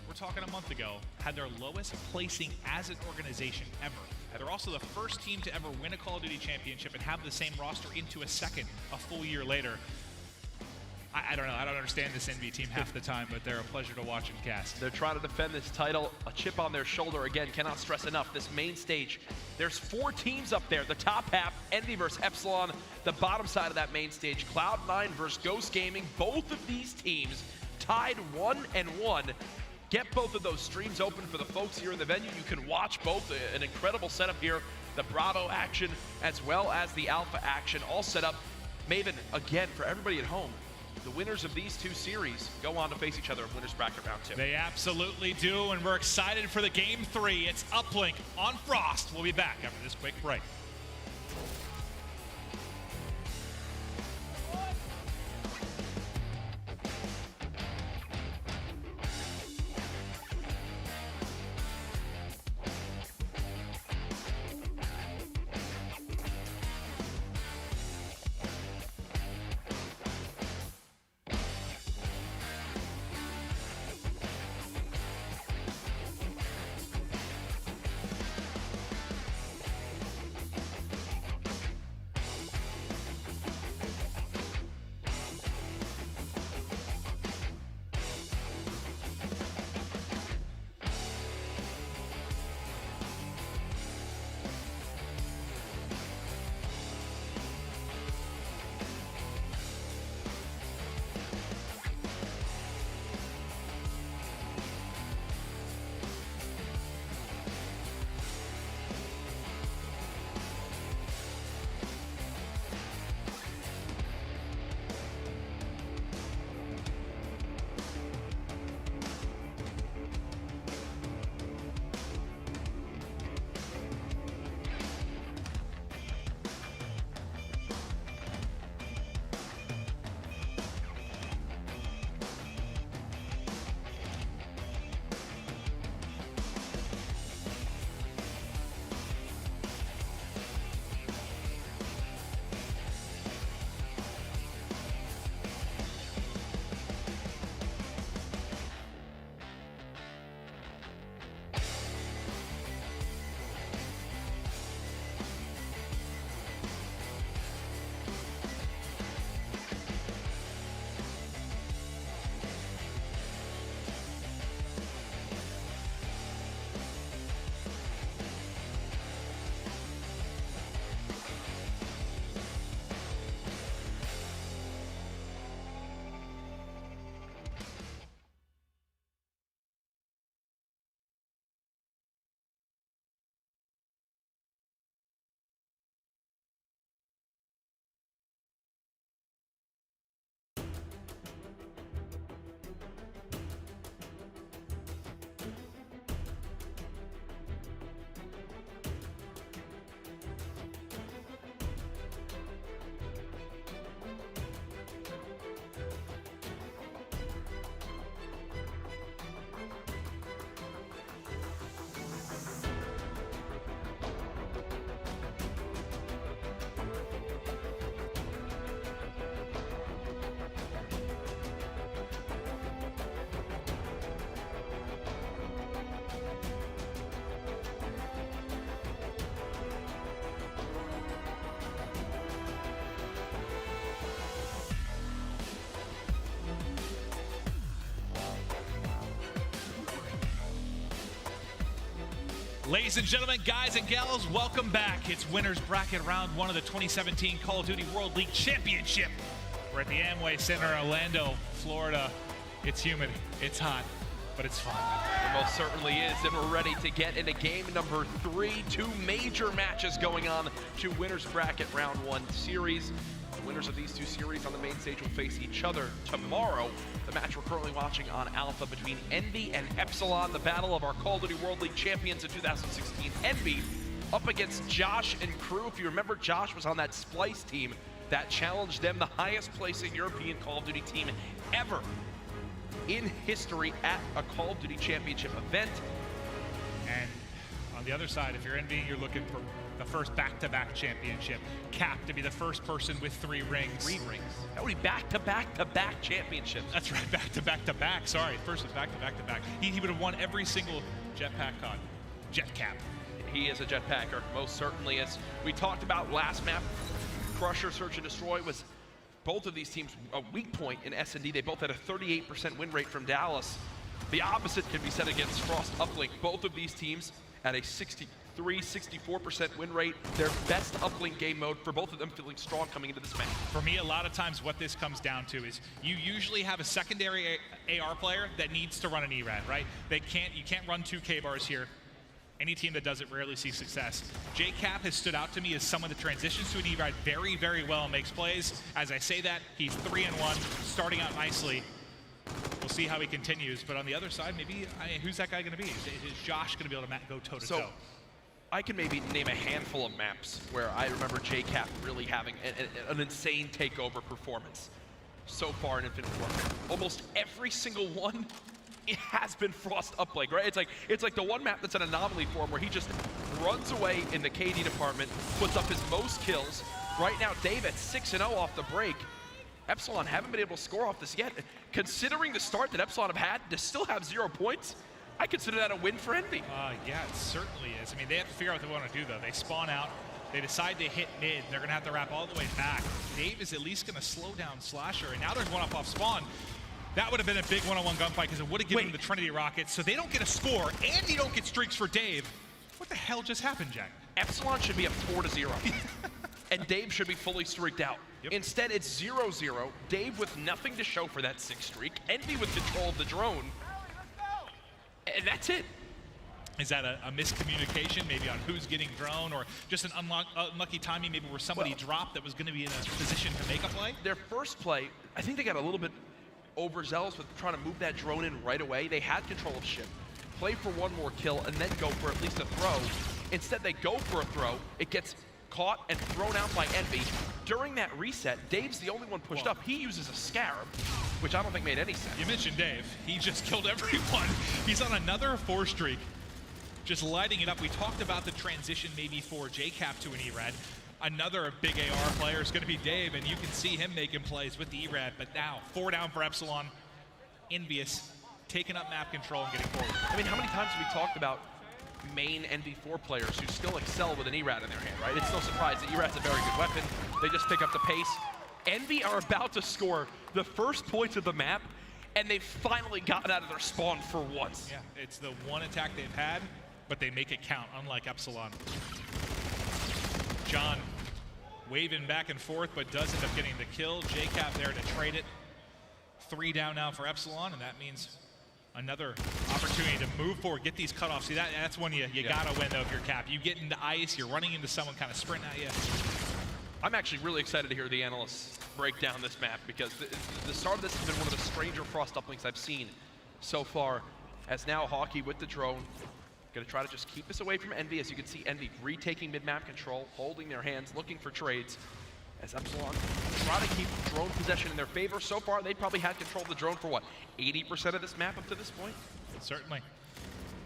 Speaker 1: we're talking a month ago, had their lowest placing as an organization ever. They're also the first team to ever win a Call of Duty championship and have the same roster into a second a full year later. I don't know. I don't understand this Envy team half the time, but they're a pleasure to watch and cast.
Speaker 2: They're trying to defend this title. A chip on their shoulder, again, cannot stress enough. This main stage, there's 4 teams up there. The top half, Envy versus Epsilon. The bottom side of that main stage, Cloud9 versus Ghost Gaming. Both of these teams tied 1-1. get both of those streams open for the folks here in the venue. You can watch both. An incredible setup here. The Bravo action as well as the Alpha action all set up. Maven, again, for everybody at home, the winners of these two series go on to face each other in Winners Bracket Round 2.
Speaker 1: They absolutely do, and we're excited for the Game 3. It's Uplink on Frost. We'll be back after this quick break. Ladies and gentlemen, guys and gals, welcome back. It's Winners Bracket Round 1 of the 2017 Call of Duty World League Championship. We're at the Amway Center, Orlando, Florida. It's humid, it's hot, but it's fun.
Speaker 2: It most certainly is, and we're ready to get into game number 3. 2 major matches going on to Winners Bracket Round 1 series. The winners of these 2 series on the main stage will face each other tomorrow. The match we're currently watching on Alpha between EnVy and Epsilon, the battle of our Call of Duty World League champions in 2016. EnVy up against Josh and crew. If you remember, Josh was on that Splice team that challenged them, the highest placing European Call of Duty team ever in history at a Call of Duty championship event.
Speaker 1: And on the other side, if you're EnVy, you're looking for the first back-to-back championship. Cap to be the first person with 3 rings.
Speaker 2: 3 rings. That would be back-to-back-to-back championships.
Speaker 1: That's right, back-to-back-to-back. Sorry, first was back-to-back-to-back. He would have won every single jetpack con. Jet Cap.
Speaker 2: He is a jetpacker, most certainly is. We talked about last map, Crusher, Search and Destroy was both of these teams a weak point in S&D. They both had a 38% win rate from Dallas. The opposite can be said against Frost Uplink. Both of these teams at a 63% 3, 64% win rate. Their best uplink game mode for both of them, feeling strong coming into this match.
Speaker 1: For me, a lot of times what this comes down to is you usually have a secondary AR player that needs to run an ERAD, right? You can't run 2 K-bars here. Any team that does it rarely sees success. JCap has stood out to me as someone that transitions to an ERAD very, very well and makes plays. As I say that, he's 3-1, starting out nicely. We'll see how he continues, but on the other side, maybe, who's that guy going to be? Is Josh going to be able to go toe-to-toe?
Speaker 2: So, I can maybe name a handful of maps where I remember JCap really having an insane takeover performance so far in Infinite Warfare. Almost every single one, it has been Frost uplink, right? It's like the one map that's an anomaly for him where he just runs away in the KD department, puts up his most kills. Right now, Dave at 6-0 off the break. Epsilon haven't been able to score off this yet. Considering the start that Epsilon have had, to still have 0 points, I consider that a win for Envy.
Speaker 1: Yeah, it certainly is. I mean, they have to figure out what they want to do, though. They spawn out. They decide to hit mid. They're going to have to wrap all the way back. Dave is at least going to slow down Slasher, and now there's one up off spawn. That would have been a big one-on-one gunfight because it would have given them the Trinity Rockets, so they don't get a score, and you don't get streaks for Dave. What the hell just happened, Jack?
Speaker 2: Epsilon should be up 4-0, and Dave should be fully streaked out.
Speaker 1: Yep.
Speaker 2: Instead, it's 0-0. Dave with nothing to show for that 6th streak. Envy with control of the drone. And that's it.
Speaker 1: Is that a miscommunication, maybe on who's getting drone, or just an unlucky timing, maybe where somebody dropped that was going to be in a position to make a play?
Speaker 2: Their first play, I think they got a little bit overzealous with trying to move that drone in right away. They had control of ship, play for one more kill, and then go for at least a throw. Instead, they go for a throw. It gets caught and thrown out by Envy. During that reset, Dave's the only one pushed up. He uses a Scarab, which I don't think made any sense.
Speaker 1: You mentioned Dave. He just killed everyone. He's on another 4 streak, just lighting it up. We talked about the transition maybe for JCap to an ERAD. Another big AR player is going to be Dave, and you can see him making plays with the ERAD. But now, 4 down for Epsilon. EnVyUs taking up map control and getting forward.
Speaker 2: I mean, how many times have we talked about main NV4 players who still excel with an ERAD in their hand, right? It's no surprise that ERAD's a very good weapon. They just pick up the pace. Envy are about to score the first points of the map, and they've finally gotten out of their spawn for once.
Speaker 1: Yeah, it's the one attack they've had, but they make it count, unlike Epsilon. John waving back and forth, but does end up getting the kill. JCap there to trade it. 3 down now for Epsilon, and that means another opportunity to move forward, get these cutoffs. See, that's when you gotta win, though, if you're Cap. You get into ice, you're running into someone kind of sprinting at you.
Speaker 2: I'm actually really excited to hear the analysts break down this map, because the start of this has been one of the stranger Frost uplinks I've seen so far, as now Hawkey with the drone. Gonna try to just keep this away from Envy. As you can see, Envy retaking mid-map control, holding their hands, looking for trades. As Epsilon try to keep drone possession in their favor. So far, they probably had control of the drone for what, 80% of this map up to this point?
Speaker 1: Certainly.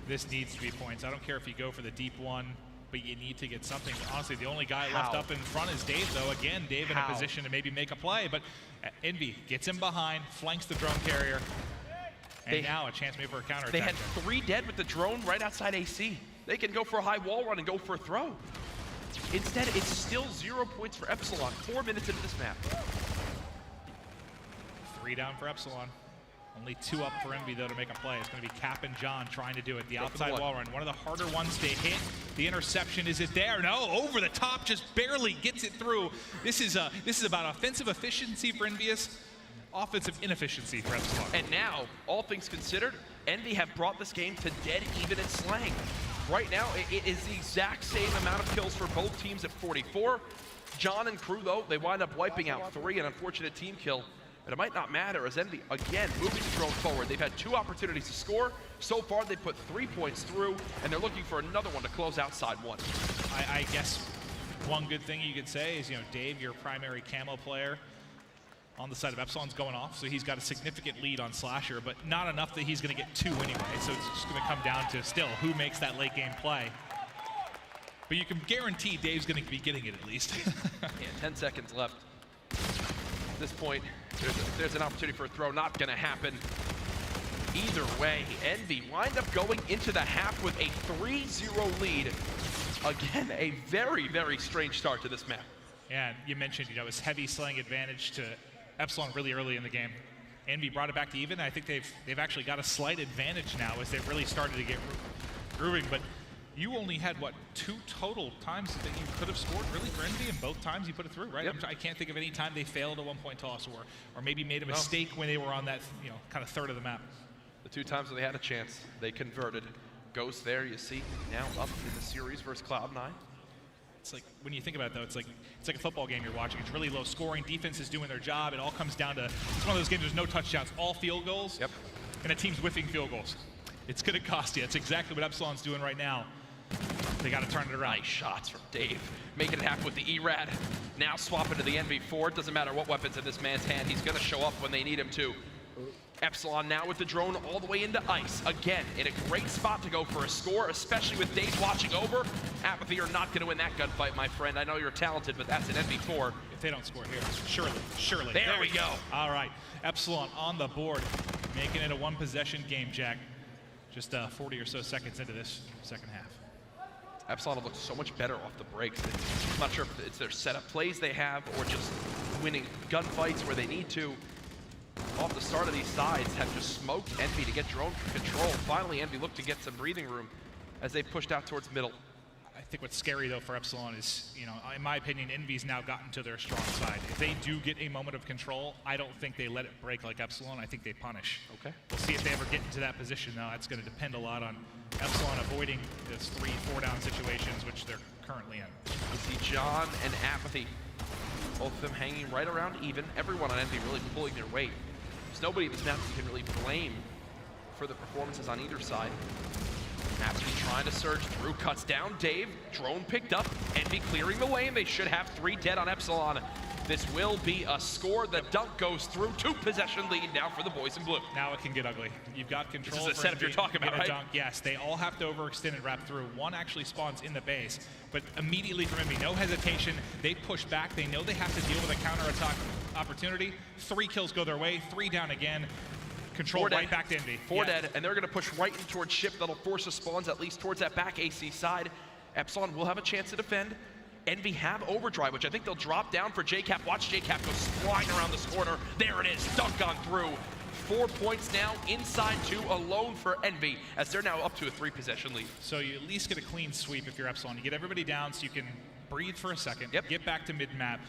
Speaker 1: This needs to be points. I don't care if you go for the deep one, but you need to get something. Honestly, the only guy left up in front is Dave, though. Again, Dave in a position to maybe make a play, but Envy gets him behind, flanks the drone carrier, and now a chance maybe for a counterattack.
Speaker 2: They had 3 dead with the drone right outside AC. They can go for a high wall run and go for a throw. Instead, it's still 0 points for Epsilon, 4 minutes into this map.
Speaker 1: 3 down for Epsilon. Only 2 up for Envy, though, to make a play. It's going to be Cap and John trying to do it. The outside wall run, one of the harder ones to hit. The interception, is it there? No, over the top, just barely gets it through. This is about offensive efficiency for EnVyUs, offensive inefficiency for Epsilon.
Speaker 2: And now, all things considered, Envy have brought this game to dead even in slang. Right now, it is the exact same amount of kills for both teams at 44. John and crew, though, they wind up wiping out 3, an unfortunate team kill. But it might not matter, as Envy, again, moving the drone forward. They've had 2 opportunities to score. So far, they've put 3 points through, and they're looking for another one to close out side 1.
Speaker 1: I guess one good thing you could say is, Dave, your primary camo player on the side of Epsilon's going off, so he's got a significant lead on Slasher, but not enough that he's going to get 2 anyway. So it's just going to come down to still who makes that late game play. But you can guarantee Dave's going to be getting it at least.
Speaker 2: Yeah, 10 seconds left. At this point, there's an opportunity for a throw, not going to happen. Either way, Envy wind up going into the half with a 3-0 lead. Again, a very, very strange start to this map.
Speaker 1: Yeah, you mentioned, his heavy slaying advantage to Epsilon really early in the game. Envy brought it back to even. I think they've actually got a slight advantage now as they've really started to get grooving. But you only had, what, 2 total times that you could have scored, really, for EnVy, and both times you put it through, right?
Speaker 2: Yep.
Speaker 1: I can't think of any time they failed a 1-point toss or maybe made a mistake when they were on that, kind of third of the map.
Speaker 2: The 2 times when they had a chance, they converted. Ghost there, you see, now up in the series versus Cloud9.
Speaker 1: It's like, when you think about it, though, it's like a football game you're watching. It's really low scoring. Defense is doing their job. It all comes down to, it's one of those games, there's no touchdowns, all field goals.
Speaker 2: Yep.
Speaker 1: And a team's whiffing field goals. It's going to cost you. It's exactly what Epsilon's doing right now. They got to turn it around.
Speaker 2: Nice shots from Dave. Making it happen with the ERAD. Now swapping to the EnVy4. It doesn't matter what weapon's in this man's hand. He's going to show up when they need him to. Epsilon now with the drone all the way into ice. Again, in a great spot to go for a score, especially with Dave watching over. Apathy are not going to win that gunfight, my friend. I know you're talented, but that's an EnVy4.
Speaker 1: If they don't score here, surely.
Speaker 2: There we go.
Speaker 1: All right, Epsilon on the board, making it a 1-possession game, Jack. Just 40 or so seconds into this second half.
Speaker 2: Epsilon have looked so much better off the breaks. I'm not sure if it's their setup plays they have or just winning gunfights where they need to. Off the start of these sides have just smoked EnVy to get drone control. Finally, EnVy looked to get some breathing room as they pushed out towards middle.
Speaker 1: I think what's scary, though, for Epsilon is, in my opinion, EnVy's now gotten to their strong side. If they do get a moment of control, I don't think they let it break like Epsilon. I think they punish.
Speaker 2: Okay.
Speaker 1: We'll see if they ever get into that position, though. It's going to depend a lot on Epsilon avoiding those 3-4 down situations, which they're currently in.
Speaker 2: You see John and Apathy, both of them hanging right around even. Everyone on EnVy really pulling their weight. There's nobody in this map you can really blame for the performances on either side. Apathy trying to surge through, cuts down Dave, drone picked up, EnVy clearing the lane. They should have 3 dead on Epsilon. This will be a score. The dunk goes through. 2-possession lead now for the boys in blue.
Speaker 1: Now it can get ugly. You've got control.
Speaker 2: This is the setup you're talking about, right?
Speaker 1: Dunk. Yes, they all have to overextend and wrap through. One actually spawns in the base, but immediately from EnVy, no hesitation. They push back. They know they have to deal with a counterattack opportunity. 3 kills go their way. 3 down again. Control right back to EnVy.
Speaker 2: 4 dead, and they're going to push right in towards ship. That'll force the spawns at least towards that back AC side. Epsilon will have a chance to defend. EnVy have overdrive, which I think they'll drop down for JCap. Watch JCap go flying around this corner. There it is, dunk on through. 4 points now, inside 2 alone for EnVy, as they're now up to a 3-possession lead.
Speaker 1: So you at least get a clean sweep if you're Epsilon. You get everybody down so you can breathe for a second, get back to mid-map.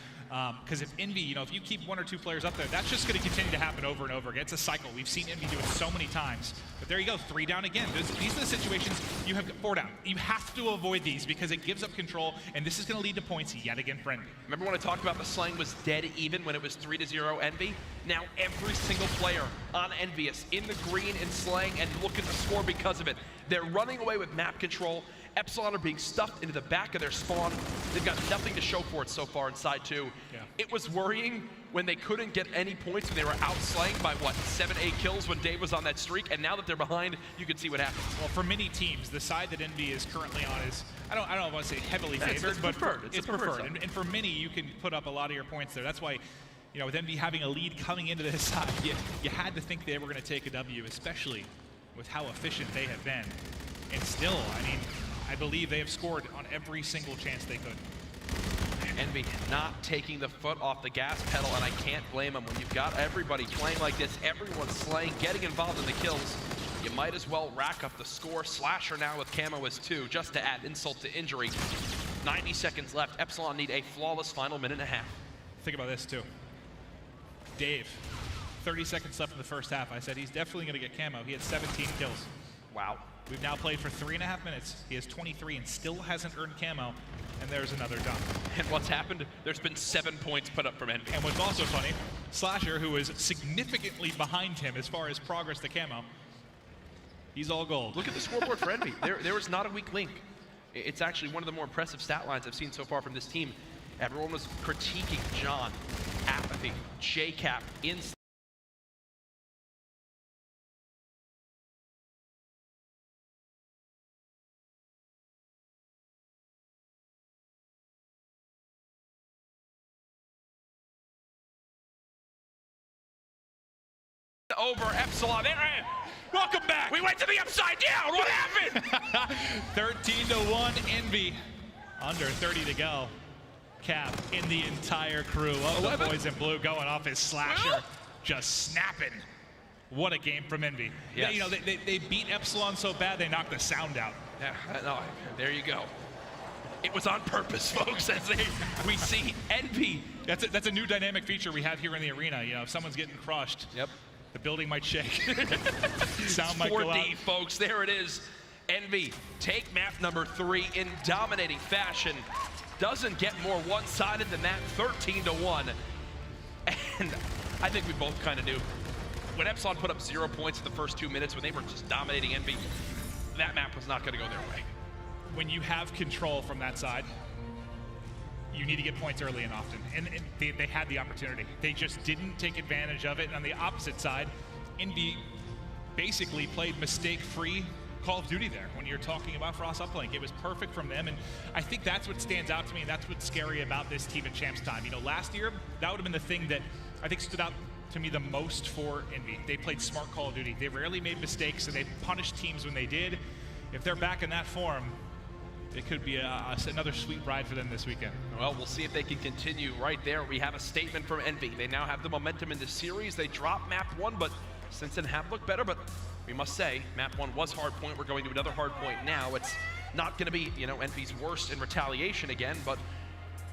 Speaker 1: Because if EnVy, if you keep 1 or 2 players up there, that's just going to continue to happen over and over again. It's a cycle. We've seen EnVy do it so many times. But there you go, 3 down again. These are the situations you have 4 down. You have to avoid these because it gives up control, and this is going to lead to points yet again for EnVy.
Speaker 2: Remember when I talked about the slang was dead even when it was 3-0 EnVy? Now every single player on EnVyUs in the green and slang and looking to score because of it. They're running away with map control. Epsilon are being stuffed into the back of their spawn. They've got nothing to show for it so far inside 2.
Speaker 1: Yeah.
Speaker 2: It was worrying when they couldn't get any points when they were out-slaying by, 7-8 kills when Dave was on that streak, and now that they're behind, you can see what happens.
Speaker 1: Well, for many teams, the side that EnVy is currently on is, I don't want to say heavily favored,
Speaker 2: it's
Speaker 1: but
Speaker 2: preferred.
Speaker 1: It's preferred. And for many, you can put up a lot of your points there. That's why, with EnVy having a lead coming into this side, you had to think they were going to take a W, especially with how efficient they have been. And still, I believe they have scored on every single chance they could.
Speaker 2: EnVy not taking the foot off the gas pedal, and I can't blame them. When you've got everybody playing like this, everyone's slaying, getting involved in the kills, you might as well rack up the score. Slasher now with camo is 2, just to add insult to injury. 90 seconds left. Epsilon need a flawless final minute and a half.
Speaker 1: Think about this, too. Dave, 30 seconds left in the first half. I said he's definitely going to get camo. He had 17 kills.
Speaker 2: Wow.
Speaker 1: We've now played for 3.5 minutes. He has 23 and still hasn't earned camo. And there's another dunk.
Speaker 2: And what's happened? There's been 7 points put up from EnVy.
Speaker 1: And what's also funny, Slasher, who is significantly behind him as far as progress to camo, he's all gold.
Speaker 2: Look at the scoreboard for EnVy. There was not a weak link. It's actually one of the more impressive stat lines I've seen so far from this team. Everyone was critiquing John, Apathy, JCap, inside. Over Epsilon. Welcome back. We went to the upside down. What happened?
Speaker 1: 13-1 EnVy. Under 30 to go. Cap in the entire crew of the boys in blue going off his Slasher. Just snapping. What a game from Envy.
Speaker 2: Yes.
Speaker 1: They beat Epsilon so bad they knocked the sound out.
Speaker 2: Yeah, no, there you go. It was on purpose, folks, as we see Envy.
Speaker 1: That's a new dynamic feature we have here in the arena. If someone's getting crushed,
Speaker 2: Yep.
Speaker 1: the building might shake. Sound might go out.
Speaker 2: 4D, folks, there it is. Envy take map number 3 in dominating fashion. Doesn't get more one-sided than that, 13-1. And I think we both kind of knew. When Epsilon put up 0 points in the first 2 minutes, when they were just dominating Envy, that map was not going to go their way.
Speaker 1: When you have control from that side, you need to get points early and often. And they had the opportunity. They just didn't take advantage of it. And on the opposite side, Envy basically played mistake-free Call of Duty there when you're talking about Frost Uplink. It was perfect from them, and I think that's what stands out to me, and that's what's scary about this team at Champs time. Last year, that would have been the thing that I think stood out to me the most for Envy. They played smart Call of Duty. They rarely made mistakes, and they punished teams when they did. If they're back in that form, it could be another sweet ride for them this weekend.
Speaker 2: Well, we'll see if they can continue. Right there, we have a statement from Envy. They now have the momentum in the series. They dropped map 1, but since then have looked better, but we must say, map 1 was hard point. We're going to another hard point now. It's not going to be, Envy's worst in retaliation again, but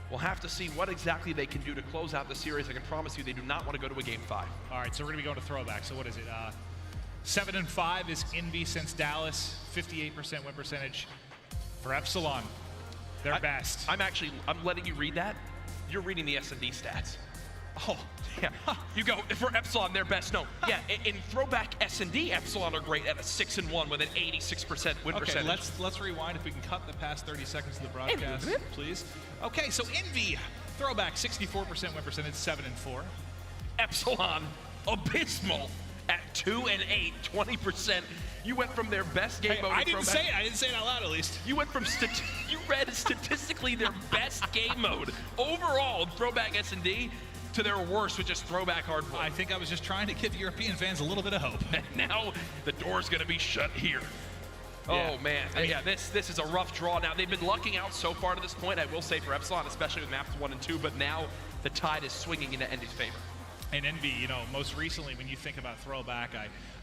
Speaker 2: we'll have to see what exactly they can do to close out the series. I can promise you they do not want to go to a game 5.
Speaker 1: All right, so we're going to be going to throwback. So what is it? 7-5 is Envy since Dallas. 58% win percentage for Epsilon. Their best.
Speaker 2: I'm letting you read that. You're reading the S&D stats. Oh, yeah. You go, for Epsilon, their best. No, yeah, in throwback S&D, Epsilon are great at a 6-1 with an 86% win percentage.
Speaker 1: Okay, let's rewind if we can cut the past 30 seconds of the broadcast, please. Okay, so Envy, throwback, 64% win percentage, 7-4.
Speaker 2: Epsilon, abysmal at 2-8, 20%. You went from their best game mode.
Speaker 1: I didn't say it. I didn't say it out loud, at least.
Speaker 2: You went from you read statistically their best game mode overall in throwback S&D to their worst, which is throwback hardcore.
Speaker 1: I think I was just trying to give European fans a little bit of hope.
Speaker 2: And now the door's going to be shut here. Yeah. Oh man, this is a rough draw. Now they've been lucking out so far to this point. I will say for Epsilon, especially with maps 1 and 2, but now the tide is swinging into Envy's favor.
Speaker 1: And Envy, most recently when you think about throwback,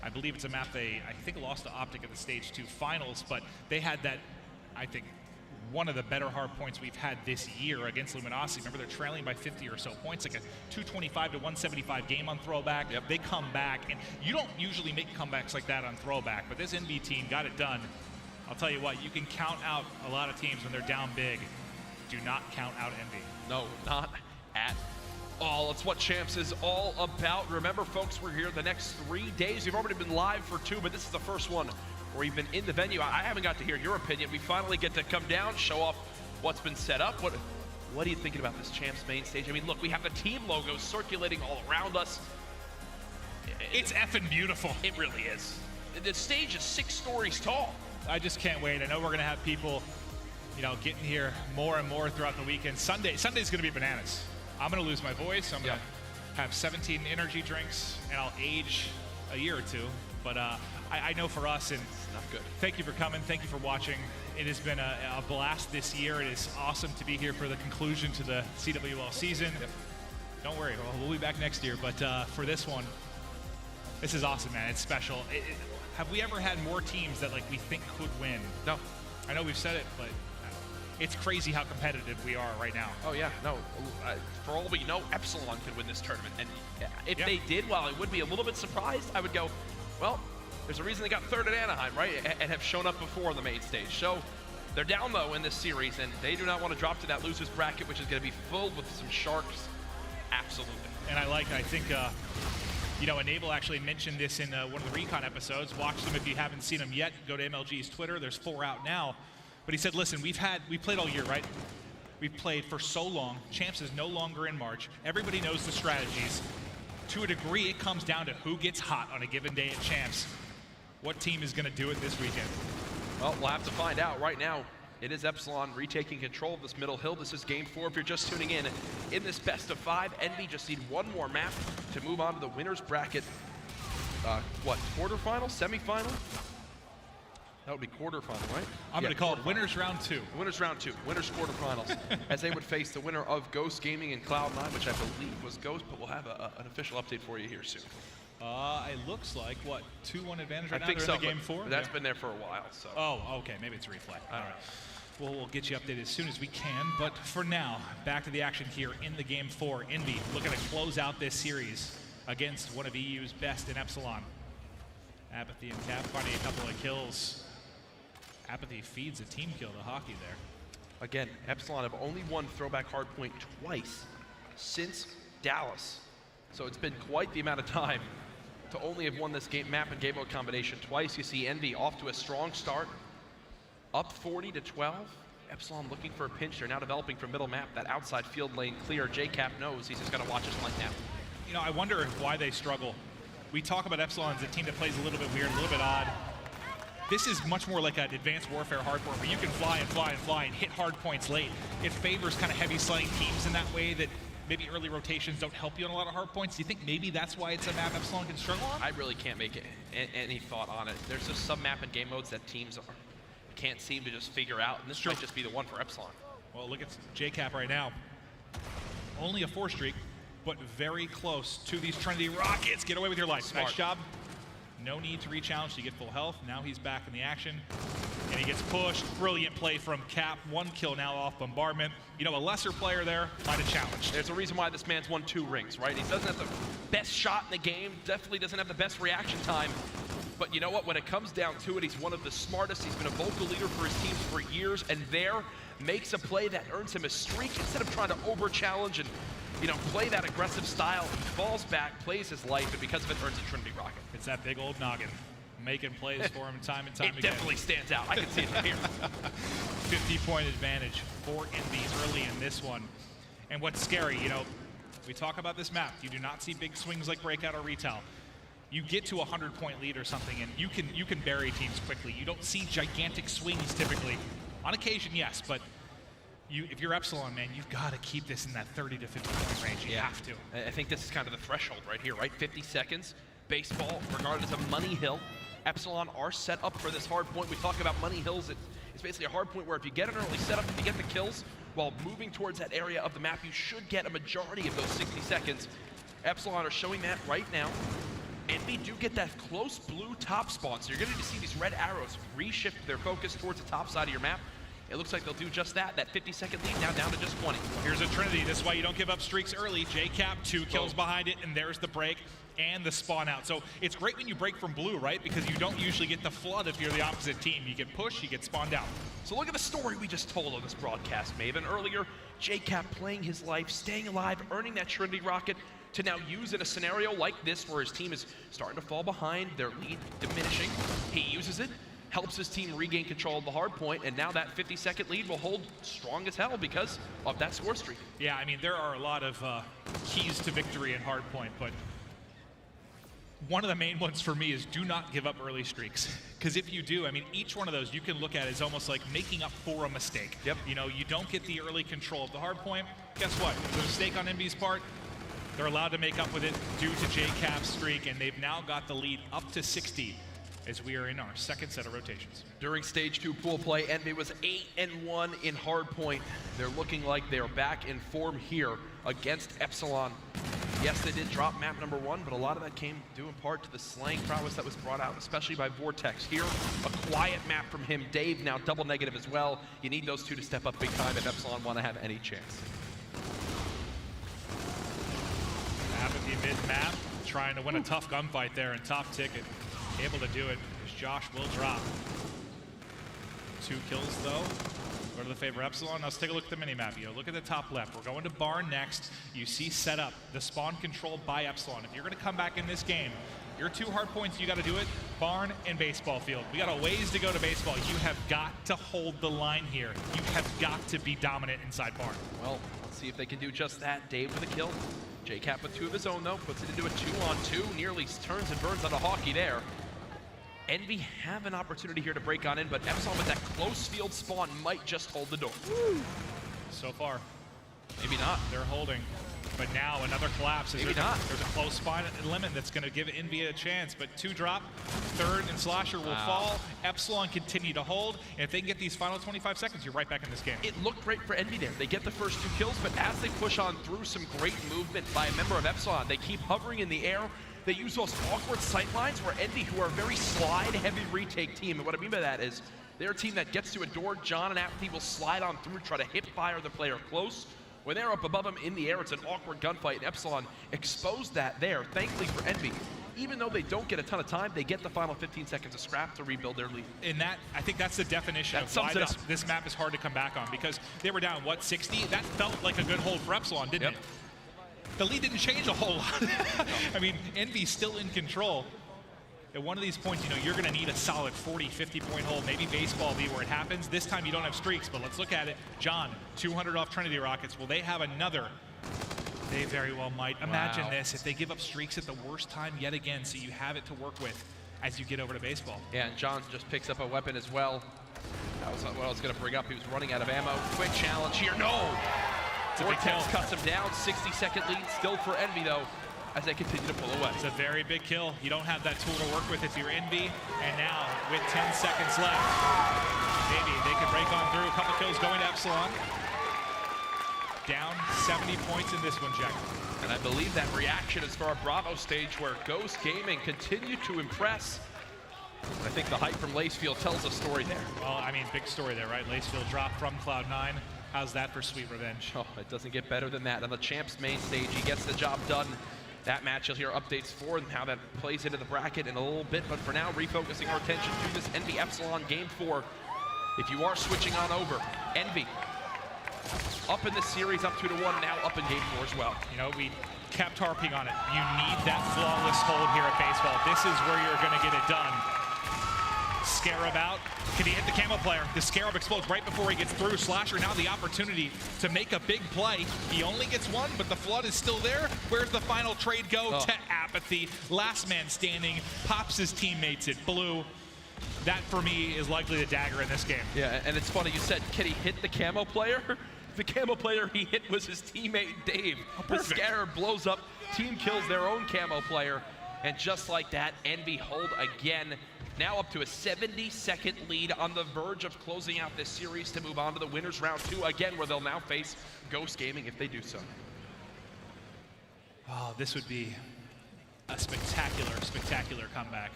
Speaker 1: I believe it's a map I think lost to Optic at the Stage 2 finals, but they had that, I think, one of the better hard points we've had this year against Luminosity. Remember, they're trailing by 50 or so points, like a 225 to 175 game on throwback.
Speaker 2: Yep.
Speaker 1: They come back, and you don't usually make comebacks like that on throwback, but this Envy team got it done. I'll tell you what, you can count out a lot of teams when they're down big. Do not count out Envy.
Speaker 2: No, not at all. It's what Champs is all about. Remember, folks, we're here the next 3 days. We've already been live for 2, but this is the first one where we've been in the venue. I haven't got to hear your opinion. We finally get to come down, show off what's been set up. What are you thinking about this Champs main stage? I mean, look, we have the team logos circulating all around us.
Speaker 1: It's effing beautiful.
Speaker 2: It really is. The stage is 6 stories tall.
Speaker 1: I just can't wait. I know we're going to have people, getting here more and more throughout the weekend. Sunday's going to be bananas. I'm going to lose my voice. I'm going to have 17 energy drinks, and I'll age a year or 2. But I know for us, and
Speaker 2: not good.
Speaker 1: Thank you for coming. Thank you for watching. It has been a blast this year. It is awesome to be here for the conclusion to the CWL season.
Speaker 2: Yep.
Speaker 1: Don't worry, we'll be back next year. But for this one, this is awesome, man. It's special. Have we ever had more teams that we think could win?
Speaker 2: No.
Speaker 1: I know we've said it, but it's crazy how competitive we are right now.
Speaker 2: Oh yeah, no. For all we know, Epsilon could win this tournament, and if they did, while I would be a little bit surprised, I would go, well, there's a reason they got 3rd at Anaheim, right? And have shown up before on the main stage. So they're down low in this series, and they do not want to drop to that losers bracket, which is going to be filled with some sharks. Absolutely.
Speaker 1: And I think, Enable actually mentioned this in one of the Recon episodes. Watch them if you haven't seen them yet. Go to MLG's Twitter. There's 4 out now. But he said, listen, we played all year, right? We've played for so long. Champs is no longer in March. Everybody knows the strategies. To a degree, it comes down to who gets hot on a given day at Champs. What team is going to do it this weekend?
Speaker 2: Well, we'll have to find out. Right now, it is Epsilon retaking control of this middle hill. This is game 4 if you're just tuning in. In this best of 5, Envy just need one more map to move on to the winner's bracket. Quarterfinal? Semifinal? That would be quarterfinal, right?
Speaker 1: I'm going to call it winners round 2.
Speaker 2: Winners round 2. Winners quarterfinals. As they would face the winner of Ghost Gaming and Cloud9, which I believe was Ghost, but we'll have an official update for you here soon.
Speaker 1: It looks like, what, 2-1 advantage right
Speaker 2: I
Speaker 1: now?
Speaker 2: think
Speaker 1: They're
Speaker 2: so,
Speaker 1: in the game 4?
Speaker 2: but that's been there for a while, so.
Speaker 1: Oh, okay, maybe it's a replay. All right. Well, we'll get you updated as soon as we can, but for now, back to the action here in the game 4. Envy looking to close out this series against one of EU's best in Epsilon. Apathy and Cap finding a couple of kills. Apathy feeds a team kill to Hockey there.
Speaker 2: Again, Epsilon have only won throwback hardpoint twice since Dallas. So it's been quite the amount of time to only have won this game map and game mode combination twice. You see Envy off to a strong start, up 40-12. Epsilon looking for a pinch. They're now developing from middle map. That outside field lane clear. JCap knows he's just got to watch his flank now.
Speaker 1: You know, I wonder why they struggle. We talk about Epsilon as a team that plays a little bit weird, a little bit odd. This is much more like an advanced warfare hardpoint where you can fly and fly and fly and hit hard points late. It favors kind of heavy slaying teams in that way that maybe early rotations don't help you on a lot of hard points. Do you think maybe that's why it's a map Epsilon can struggle on?
Speaker 2: I really can't make any thought on it. There's just some map and game modes that teams can't seem to just figure out, and this might just be the one for Epsilon.
Speaker 1: Well, look at JCap right now. Only a 4 streak, but very close to these Trinity Rockets. Get away with your life.
Speaker 2: Smart.
Speaker 1: Nice job. No need to re-challenge to get full health. Now he's back in the action, and he gets pushed. Brilliant play from Cap. 1 kill now off bombardment. You know, a lesser player there might have challenged.
Speaker 2: There's a reason why this man's won 2 rings, right? He doesn't have the best shot in the game, definitely doesn't have the best reaction time. But you know what? When it comes down to it, he's one of the smartest. He's been a vocal leader for his teams for years, and there makes a play that earns him a streak instead of trying to over-challenge and, you know, play that aggressive style. He falls back, plays his life, and because of it, earns a Trinity Rocket.
Speaker 1: It's that big old noggin, making plays for him time and time
Speaker 2: again. It definitely stands out. I can see it from here.
Speaker 1: 50-point advantage for Envy early in this one. And what's scary, you know, we talk about this map. You do not see big swings like Breakout or Retail. You get to a 100-point lead or something, and you can bury teams quickly. You don't see gigantic swings typically. On occasion, yes, but if you're Epsilon, man, you've got to keep this in that 30 to 50 point range. You have to.
Speaker 2: I think this is kind of the threshold right here, right? 50 seconds, baseball, regarded as a money hill. Epsilon are set up for this hard point. We talk about money hills. It's basically a hard point where if you get an early setup, if you get the kills, while moving towards that area of the map, you should get a majority of those 60 seconds. Epsilon are showing that right now. Envy do get that close blue top spawn, so you're going to see these red arrows reshift their focus towards the top side of your map. It looks like they'll do just that. That 50-second lead now down to just 20.
Speaker 1: Here's a Trinity. This is why you don't give up streaks early. JCap, 2 kills behind it, and there's the break and the spawn out. So it's great when you break from blue, right? Because you don't usually get the flood if you're the opposite team. You get pushed, you get spawned out.
Speaker 2: So look at the story we just told on this broadcast, Maven. Earlier, JCap playing his life, staying alive, earning that Trinity Rocket, to now use in a scenario like this where his team is starting to fall behind, their lead diminishing. He uses it, helps his team regain control of the hard point, and now that 50-second lead will hold strong as hell because of that score streak.
Speaker 1: Yeah, I mean, there are a lot of keys to victory in hard point, but one of the main ones for me is do not give up early streaks. Because if you do, I mean, each one of those you can look at as almost like making up for a mistake.
Speaker 2: Yep.
Speaker 1: You know, you don't get the early control of the hard point. Guess what? If there's a mistake on Envy's part, they're allowed to make up with it due to JCap's streak, and they've now got the lead up to 60 as we are in our second set of rotations.
Speaker 2: During stage 2 pool play, Envy was 8-1 in hardpoint. They're looking like they're back in form here against Epsilon. Yes, they did drop map number 1, but a lot of that came due in part to the slaying prowess that was brought out, especially by Vortex. Here, a quiet map from him. Dave now double negative as well. You need those two to step up big time if Epsilon want to have any chance.
Speaker 1: Apathy mid-map, trying to win a tough gunfight there in top ticket. Able to do it as Josh will drop. 2 kills though. Go to the favor Epsilon. Now let's take a look at the minimap. You know, look at the top left. We're going to Barn next. You see setup, the spawn controlled by Epsilon. If you're going to come back in this game, your 2 hard points, you got to do it, Barn and baseball field. We got a ways to go to baseball. You have got to hold the line here. You have got to be dominant inside Barn.
Speaker 2: Well, let's see if they can do just that. Dave with a kill. JCap with 2 of his own though, puts it into a 2-on-2, nearly turns and burns on a Hockey there. Envy have an opportunity here to break on in, but Epsilon with that close field spawn might just hold the door.
Speaker 1: So far,
Speaker 2: maybe not.
Speaker 1: They're holding, but now another collapse.
Speaker 2: Maybe not.
Speaker 1: There's a close spot limit that's going to give Envy a chance, but 2 drop, 3rd and Slasher will fall. Epsilon continue to hold, and if they can get these final 25 seconds, you're right back in this game.
Speaker 2: It looked great for Envy there. They get the first 2 kills, but as they push on through some great movement by a member of Epsilon, they keep hovering in the air, They use those awkward sight lines where EnVy, who are a very slide-heavy retake team, and what I mean by that is they're a team that gets to a door. John and Apathy will slide on through, try to hip-fire the player close. When they're up above them in the air, it's an awkward gunfight, and Epsilon exposed that there. Thankfully for EnVy, even though they don't get a ton of time, they get the final 15 seconds of scrap to rebuild their lead.
Speaker 1: And that, I think that's the definition of why this map is hard to come back on, because they were down, what, 60? That felt like a good hold for Epsilon, didn't it? The lead didn't change a whole lot. I mean, EnVy's still in control. At one of these points, you know, you're gonna need a solid 40, 50-point hold, maybe baseball be where it happens. This time you don't have streaks, but let's look at it. John, 200 off Trinity Rockets. Will they have another? They very well might. Imagine this, if they give up streaks at the worst time yet again, so you have it to work with as you get over to baseball. Yeah, and John just picks up a weapon as well. That was what I was gonna bring up. He was running out of ammo. Quick challenge here, no! Vortex cuts him down, 60-second lead still for EnVy though, as they continue to pull away. It's a very big kill. You don't have that tool to work with if you're EnVy, and now with 10 seconds left, maybe they can break on through. A couple kills going to Epsilon. Down 70 points in this one, Jack. And I believe that reaction is for our Bravo stage where Ghost Gaming continued to impress. I think the hype from Lacefield tells a story there. Well, I mean, big story there, right? Lacefield dropped from Cloud9. How's that for sweet revenge? Oh, it doesn't get better than that. On the Champs main stage, he gets the job done. That match, you'll hear updates for and how that plays into the bracket in a little bit, but for now, refocusing our attention to this EnVy Epsilon Game 4. If you are switching on over, EnVy up in the series, up 2-1, now up in Game 4 as well. You know, we kept harping on it. You need that flawless hold here at baseball. This is where you're gonna get it done. Scarab out. Can he hit the camo player? The Scarab explodes right before he gets through. Slasher now the opportunity to make a big play. He only gets one, but the flood is still there. Where's the final trade go? To Apathy. Last man standing. Pops his teammates at blue. That, for me, is likely the dagger in this game. Yeah, and it's funny, you said, can he hit the camo player? The camo player he hit was his teammate, Dave. The Scarab blows up. Team kills their own camo player. And just like that, EnVy hold again. Now up to a 70-second lead, on the verge of closing out this series to move on to the winners round 2 again, where they'll now face Ghost Gaming if they do so. Oh, this would be a spectacular, spectacular comeback.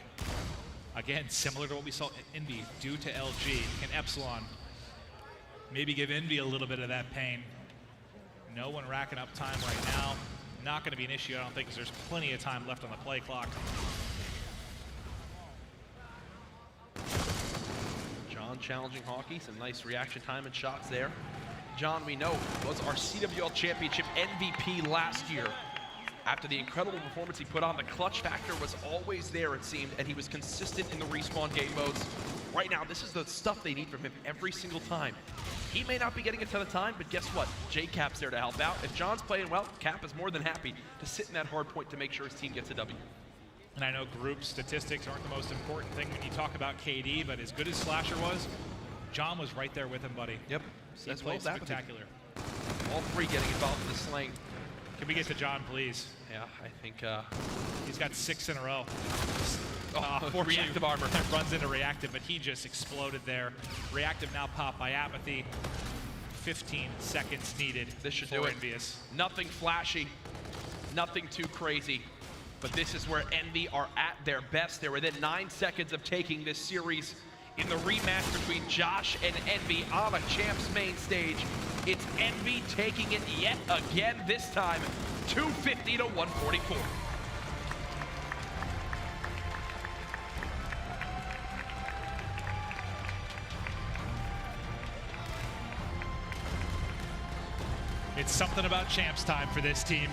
Speaker 1: Again, similar to what we saw in EnVy due to LG. Can Epsilon maybe give EnVy a little bit of that pain? No one racking up time right now. Not going to be an issue, I don't think, because there's plenty of time left on the play clock. John challenging Hockey, some nice reaction time and shots there. John, we know, was our CWL Championship MVP last year. After the incredible performance he put on, the clutch factor was always there, it seemed, and he was consistent in the respawn game modes. Right now, this is the stuff they need from him every single time. He may not be getting a ton of time, but guess what? J-Cap's there to help out. If John's playing well, Cap is more than happy to sit in that hard point to make sure his team gets a W. And I know group statistics aren't the most important thing when you talk about KD, but as good as Slasher was, John was right there with him, buddy. Yep. He played spectacular. All three getting involved in the sling. Can we get to John, please? Yeah, I think he's got 6 in a row. For reactive armor. Runs into reactive, but he just exploded there. Reactive now popped by Apathy. 15 seconds needed. This should do it. EnVyUs. Nothing flashy, nothing too crazy. But this is where EnVy are at their best. They're within 9 seconds of taking this series in the rematch between Josh and EnVy on a Champs main stage. It's EnVy taking it yet again, this time 250 to 144. It's something about Champs time for this team.